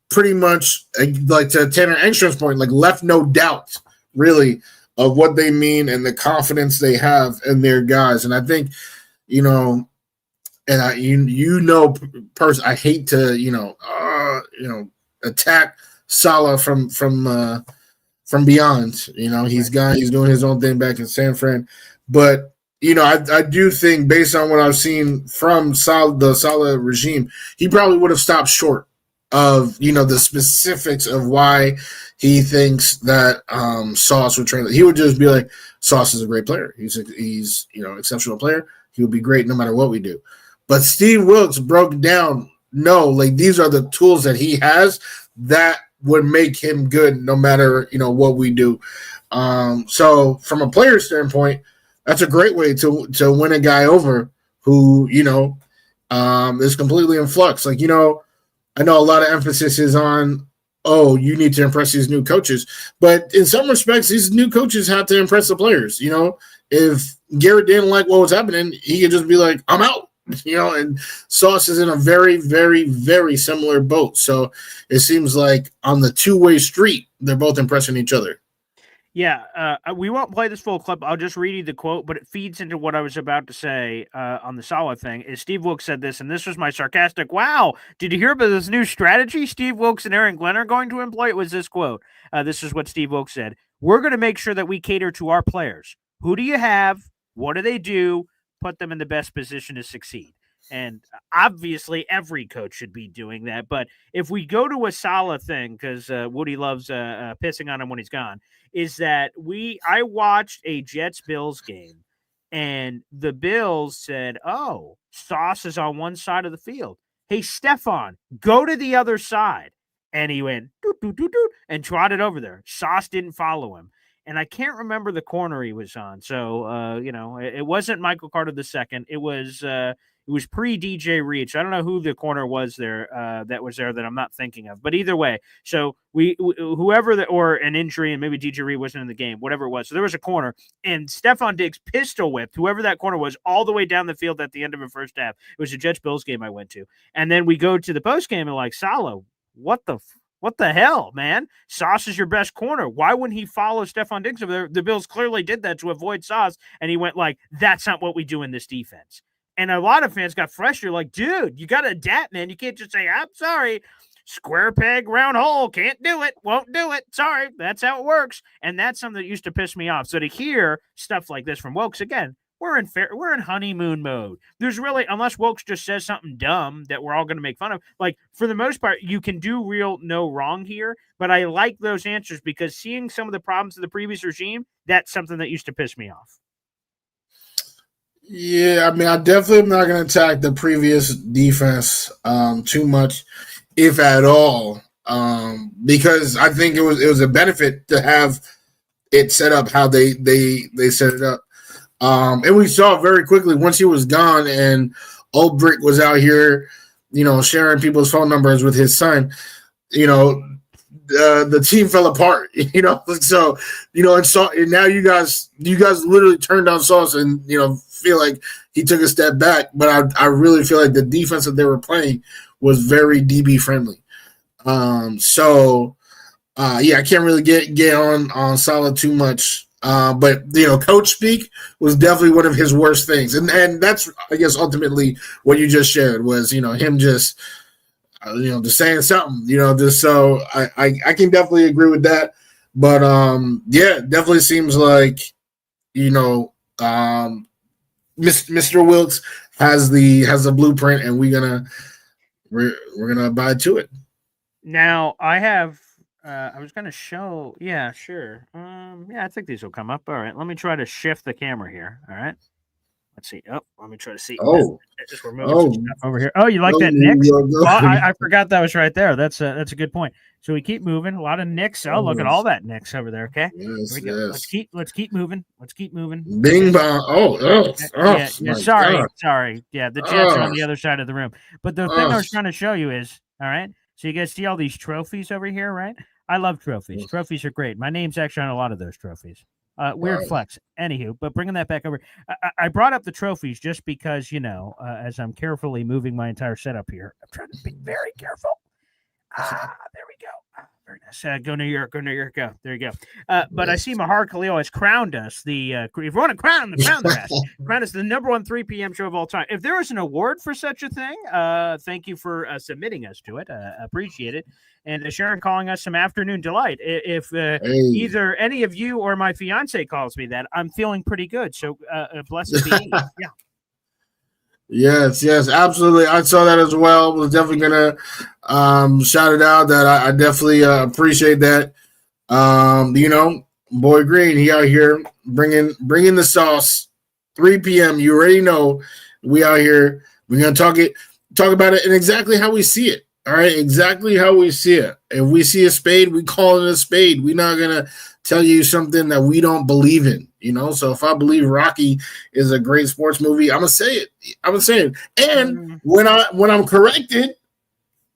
pretty much, like to Tanner Engstrand's point, left no doubt really of what they mean and the confidence they have in their guys. And I think, and I hate to, attack Salah from beyond. He's doing his own thing back in San Fran. But, I do think, based on what I've seen from the Salah regime, he probably would have stopped short of, the specifics of why he thinks that Sauce would translate. He would just be like, Sauce is a great player. He's exceptional player. He would be great no matter what we do. But Steve Wilks broke down, these are the tools that he has that would make him good no matter, what we do. So from a player standpoint, that's a great way to win a guy over who, is completely in flux. I know a lot of emphasis is on, oh, you need to impress these new coaches. But in some respects, these new coaches have to impress the players. If Garrett didn't like what was happening, he could just be like, I'm out. And Sauce is in a very, very, very similar boat. So it seems like on the two-way street, they're both impressing each other. Yeah, we won't play this full clip. I'll just read you the quote, but it feeds into what I was about to say on the Salah thing. Is Steve Wilks said this, and this was my sarcastic, wow, did you hear about this new strategy Steve Wilks and Aaron Glenn are going to employ? It was this quote. This is what Steve Wilks said. We're going to make sure that we cater to our players. Who do you have? What do they do? Put them in the best position to succeed. And obviously, every coach should be doing that. But if we go to a Salah thing, because Wudi loves pissing on him when he's gone, is that I watched a Jets-Bills game, and the Bills said, oh, Sauce is on one side of the field. Hey, Stefan, go to the other side. And he went, doot, doot, doot, doot, and trotted over there. Sauce didn't follow him. And I can't remember the corner he was on. So, it wasn't Michael Carter II. It was pre-DJ Reach. I don't know who the corner was there that was there that I'm not thinking of. But either way, so whoever or an injury and maybe DJ Reed wasn't in the game, whatever it was. So there was a corner, and Stephon Diggs pistol whipped whoever that corner was all the way down the field at the end of the first half. It was a Jets-Bills game I went to. And then we go to the post game and like, Salah, what the hell, man? Sauce is your best corner. Why wouldn't he follow Stephon Diggs over there? The Bills clearly did that to avoid Sauce, and he went like, that's not what we do in this defense. And a lot of fans got frustrated, like, dude, you got to adapt, man. You can't just say, I'm sorry, square peg, round hole, can't do it, won't do it. Sorry, that's how it works. And that's something that used to piss me off. So to hear stuff like this from Wilks, again, we're in honeymoon mode. There's really, unless Wilks just says something dumb that we're all going to make fun of, like, for the most part, you can do real no wrong here. But I like those answers because seeing some of the problems of the previous regime, that's something that used to piss me off. Yeah, I mean, I definitely am not going to attack the previous defense too much, if at all, because I think it was a benefit to have it set up how they set it up. And we saw very quickly once he was gone and Old Brick was out here, sharing people's phone numbers with his son, the team fell apart, So, and now you guys literally turned down Sauce and, feel like he took a step back. But I really feel like the defense that they were playing was very DB friendly. I can't really get on Salah too much. But coach speak was definitely one of his worst things. And that's, I guess, ultimately what you just shared was, him just just saying something, just so I can definitely agree with that. But it definitely seems like, Mr. Wilks has the blueprint, and we're gonna abide to it. Now I have I was gonna show, yeah, sure. I think these will come up. All right, let me try to shift the camera here. All right. Let's see. Oh, let me try to see. We're moving some stuff over here. Oh, you like that Knicks? I forgot that was right there. That's a good point. So we keep moving. A lot of Knicks. Oh, look at all that Knicks over there. Okay. Yes, Here we go. yes. Let's keep moving. Let's keep moving. Bing bong. Sorry. Yeah, the Jets are on the other side of the room. But the thing I was trying to show you is, all right. So you guys see all these trophies over here, right? I love trophies. Trophies are great. My name's actually on a lot of those trophies. Weird flex. Anywho, but bringing that back over, I brought up the trophies just because, as I'm carefully moving my entire setup here, I'm trying to be very careful. There we go. Very nice. Go New York. Go New York. Go. There you go. But I see Mahar Khalil has crowned us if you want to crown the rest, crown us the #1 3 p.m. show of all time. If there was an award for such a thing, thank you for submitting us to it. Appreciate it. And Sharon calling us some afternoon delight. If either any of you or my fiance calls me that, I'm feeling pretty good. So blessed be. Yeah. Yes, absolutely. I saw that as well. Was definitely gonna shout it out that I definitely appreciate that. Boy Green, he out here bringing the sauce. 3 p.m. You already know we out here. We're gonna talk about it and exactly how we see it. All right, exactly how we see it. If we see a spade, we call it a spade. We're not gonna tell you something that we don't believe in. So if I believe Rocky is a great sports movie, I'm gonna say it. And when I'm corrected,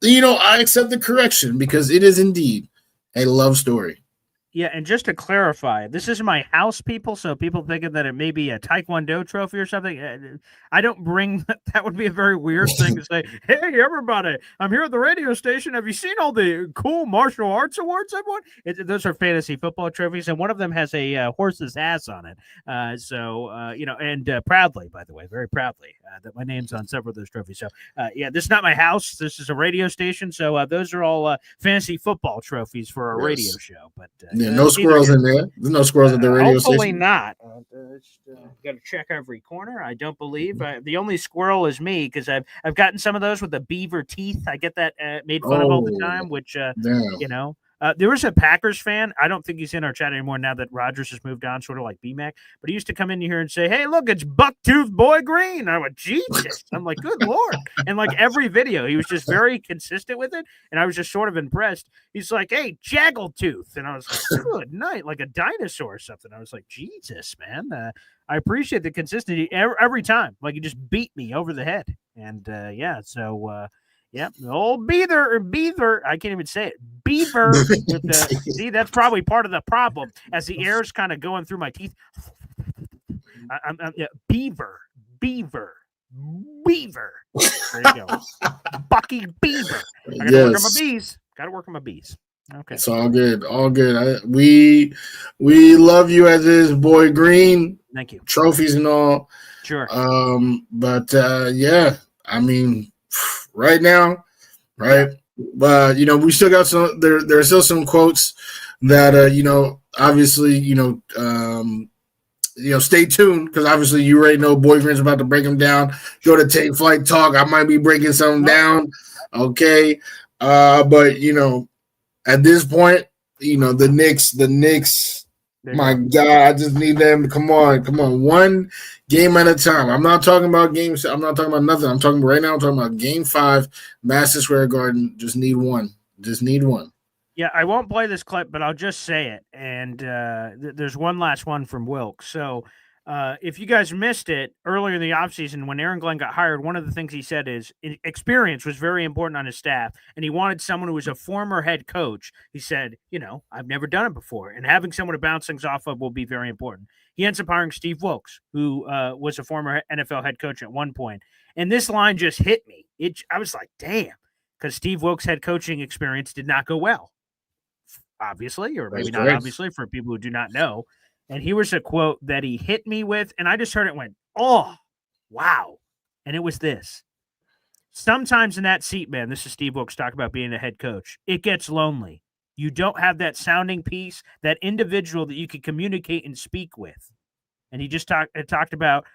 I accept the correction because it is indeed a love story. Yeah, and just to clarify, this is my house, people. So people thinking that it may be a Taekwondo trophy or something. I don't bring that. Would be a very weird thing to say. Hey, everybody! I'm here at the radio station. Have you seen all the cool martial arts awards I've won? Those are fantasy football trophies, and one of them has a horse's ass on it. And proudly, by the way, very proudly, that my name's on several of those trophies. So, this is not my house. This is a radio station. So those are all fantasy football trophies for a radio show. But no squirrels in there. There's no squirrels at the radio hopefully station. Not. Got to check every corner. I don't believe the only squirrel is me because I've gotten some of those with the beaver teeth. I get that made fun of all the time. Which there was a Packers fan. I don't think he's in our chat anymore now that Rodgers has moved on, sort of like BMAC. But he used to come in here and say, "Hey, look, it's Bucktooth Boy Green." I went, "Jesus!" I'm like, "Good Lord!" And like every video, he was just very consistent with it, and I was just sort of impressed. He's like, "Hey, Jaggletooth," and I was like, "Good night," like a dinosaur or something. I was like, "Jesus, man." I appreciate the consistency every time. Like, you just beat me over the head, and yeah, old Beaver. I can't even say it. Beaver. See, that's probably part of the problem. As the air's kind of going through my teeth. Beaver. There you go. Bucky Beaver. I got to work on my bees. Got to work on my bees. Okay. It's all good. All good. We love you as is, Boy Green. Thank you. Trophies and all. Sure. I mean, right now, right? But we still got some. There are still some quotes that obviously stay tuned because obviously you already know Boy Green's about to break them down. Go to Take Flight Talk. I might be breaking some down. Okay, but at this point, the Knicks. My God, I just need them to come on, one game at a time. I'm not talking about games. I'm not talking about nothing. I'm talking about Game 5, Madison Square Garden. Just need one. Yeah, I won't play this clip, but I'll just say it. And there's one last one from Wilks. So if you guys missed it earlier in the offseason when Aaron Glenn got hired, one of the things he said is experience was very important on his staff, and he wanted someone who was a former head coach. He said, I've never done it before, and having someone to bounce things off of will be very important. He ends up hiring Steve Wilks, who was a former NFL head coach at one point. And this line just hit me. I was like, damn, because Steve Wilks' head coaching experience did not go well, obviously, or maybe not obviously for people who do not know. And here was a quote that he hit me with, and I just heard it and went, oh, wow. And it was this. Sometimes in that seat, man, this is Steve Wilks talking about being a head coach, it gets lonely. You don't have that sounding piece, that individual that you can communicate and speak with. And he just talked about,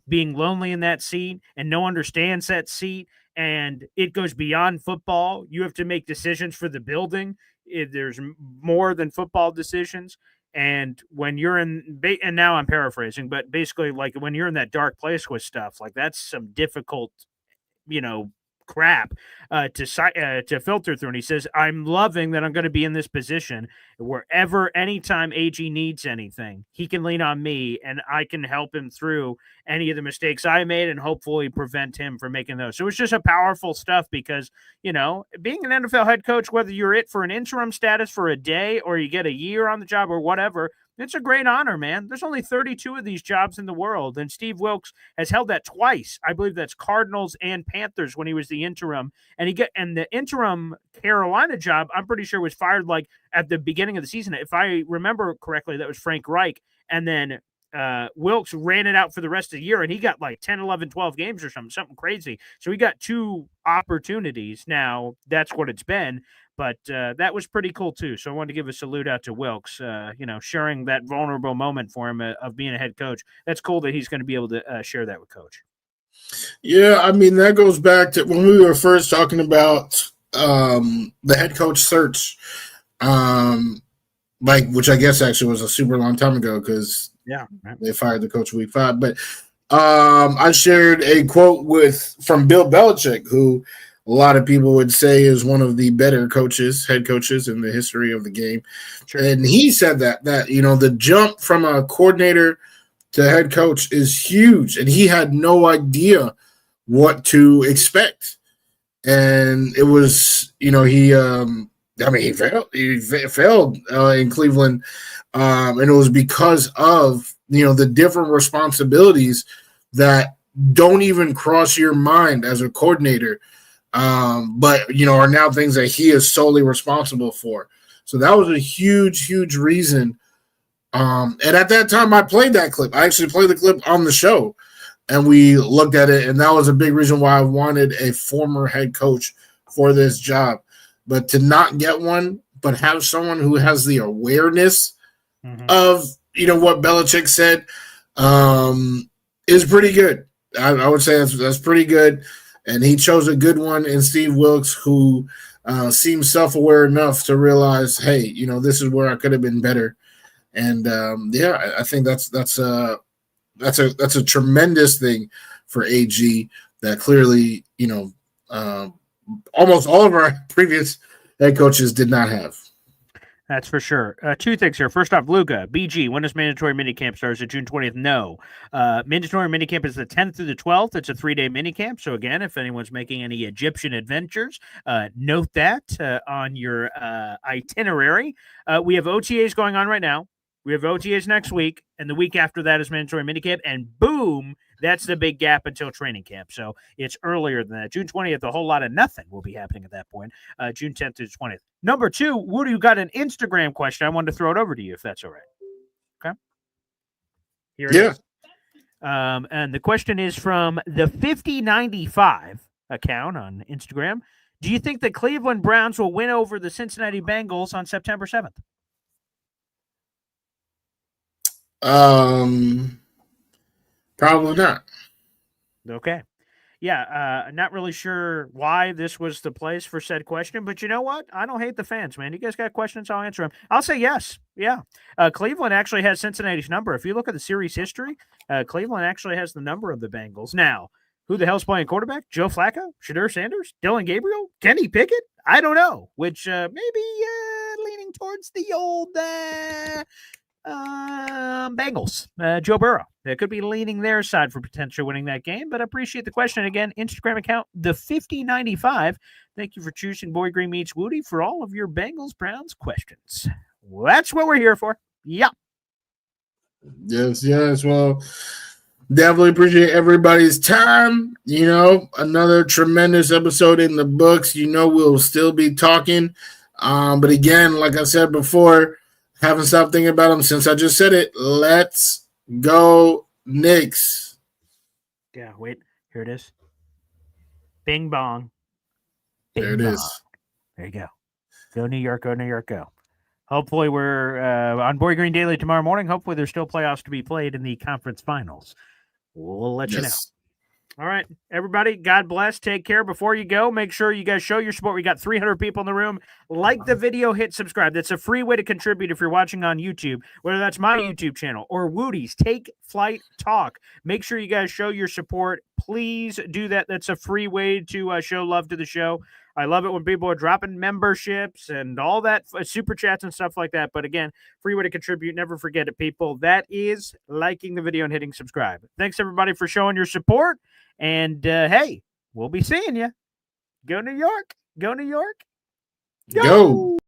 being lonely in that seat, and no one understands that seat. And it goes beyond football. You have to make decisions for the building. There's more than football decisions. And when you're and now I'm paraphrasing, but basically, like when you're in that dark place with stuff, like that's some difficult, crap to filter through. And he says, I'm loving that I'm going to be in this position wherever, anytime AG needs anything, he can lean on me and I can help him through any of the mistakes I made and hopefully prevent him from making those. So it's just a powerful stuff because, being an NFL head coach, whether you're it for an interim status for a day or you get a year on the job or whatever, it's a great honor, man. There's only 32 of these jobs in the world, and Steve Wilks has held that twice. I believe that's Cardinals and Panthers when he was the interim, and the interim Carolina job, I'm pretty sure was fired like at the beginning of the season. If I remember correctly, that was Frank Reich, and then Wilks ran it out for the rest of the year, and he got like 10, 11, 12 games or something crazy. So he got 2 opportunities. Now that's what it's been. But that was pretty cool, too. So I wanted to give a salute out to Wilks, sharing that vulnerable moment for him of being a head coach. That's cool that he's going to be able to share that with Coach. Yeah, I mean, that goes back to when we were first talking about the head coach search, which I guess actually was a super long time ago because they fired the coach week 5. But I shared a quote from Bill Belichick, who – a lot of people would say is one of the better head coaches in the history of the game. Sure. And he said that the jump from a coordinator to head coach is huge. And he had no idea what to expect. and it was, he failed in Cleveland, and it was because of the different responsibilities that don't even cross your mind as a coordinator, but are now things that he is solely responsible for. So that was a huge reason. And at that time, I played that clip. I actually played the clip on the show, and we looked at it, and that was a big reason why I wanted a former head coach for this job. But to not get one, but have someone who has the awareness of what Belichick said, is pretty good. I would say that's pretty good, and he chose a good one in Steve Wilks, who seems self-aware enough to realize, hey, this is where I could have been better. And I think that's a tremendous thing for AG that clearly, almost all of our previous head coaches did not have. That's for sure. Two things here. First off, Luca, BG, when does mandatory minicamp starts at June 20th? No. Mandatory minicamp is the 10th through the 12th. It's a 3-day minicamp. So again, if anyone's making any Egyptian adventures, note that on your itinerary. We have OTAs going on right now. We have OTAs next week, and the week after that is mandatory minicamp, and boom, that's the big gap until training camp. So it's earlier than that. June 20th, a whole lot of nothing will be happening at that point. June 10th to the 20th. Number two, Woody, you got an Instagram question. I wanted to throw it over to you, if that's all right. Okay. Here it is. And the question is from the 5095 account on Instagram. Do you think the Cleveland Browns will win over the Cincinnati Bengals on September 7th? Probably not. Okay. Yeah, not really sure why this was the place for said question, but you know what? I don't hate the fans, man. You guys got questions, I'll answer them. I'll say yes. Yeah. Cleveland actually has Cincinnati's number. If you look at the series history, Cleveland actually has the number of the Bengals. Now, who the hell's playing quarterback? Joe Flacco? Shadur Sanders? Dylan Gabriel? Kenny Pickett? I don't know, which maybe leaning towards the old Bengals, Joe Burrow. It could be leaning their side for potentially winning that game, but I appreciate the question. Again, Instagram account, the 5095. Thank you for choosing Boy Green Meets Woody for all of your Bengals Browns questions. Well, that's what we're here for. Yeah. Yes. Well, definitely appreciate everybody's time. Another tremendous episode in the books. We'll still be talking. But again, like I said before, haven't stopped thinking about them since I just said it. Let's go, Knicks. Yeah, wait. Here it is. Bing bong. Bing there it bong. is. There you go. Go New York, go New York, go. Hopefully we're on Boy Green Daily tomorrow morning. Hopefully there's still playoffs to be played in the conference finals. We'll let you know. All right, everybody, God bless. Take care. Before you go, make sure you guys show your support. We got 300 people in the room. Like the video, hit subscribe. That's a free way to contribute if you're watching on YouTube, whether that's my YouTube channel or Woody's Take Flight Talk. Make sure you guys show your support. Please do that. That's a free way to show love to the show. I love it when people are dropping memberships and all that, super chats and stuff like that. But again, free way to contribute. Never forget it, people. That is liking the video and hitting subscribe. Thanks, everybody, for showing your support. And, hey, we'll be seeing you. Go New York. Go New York. Go.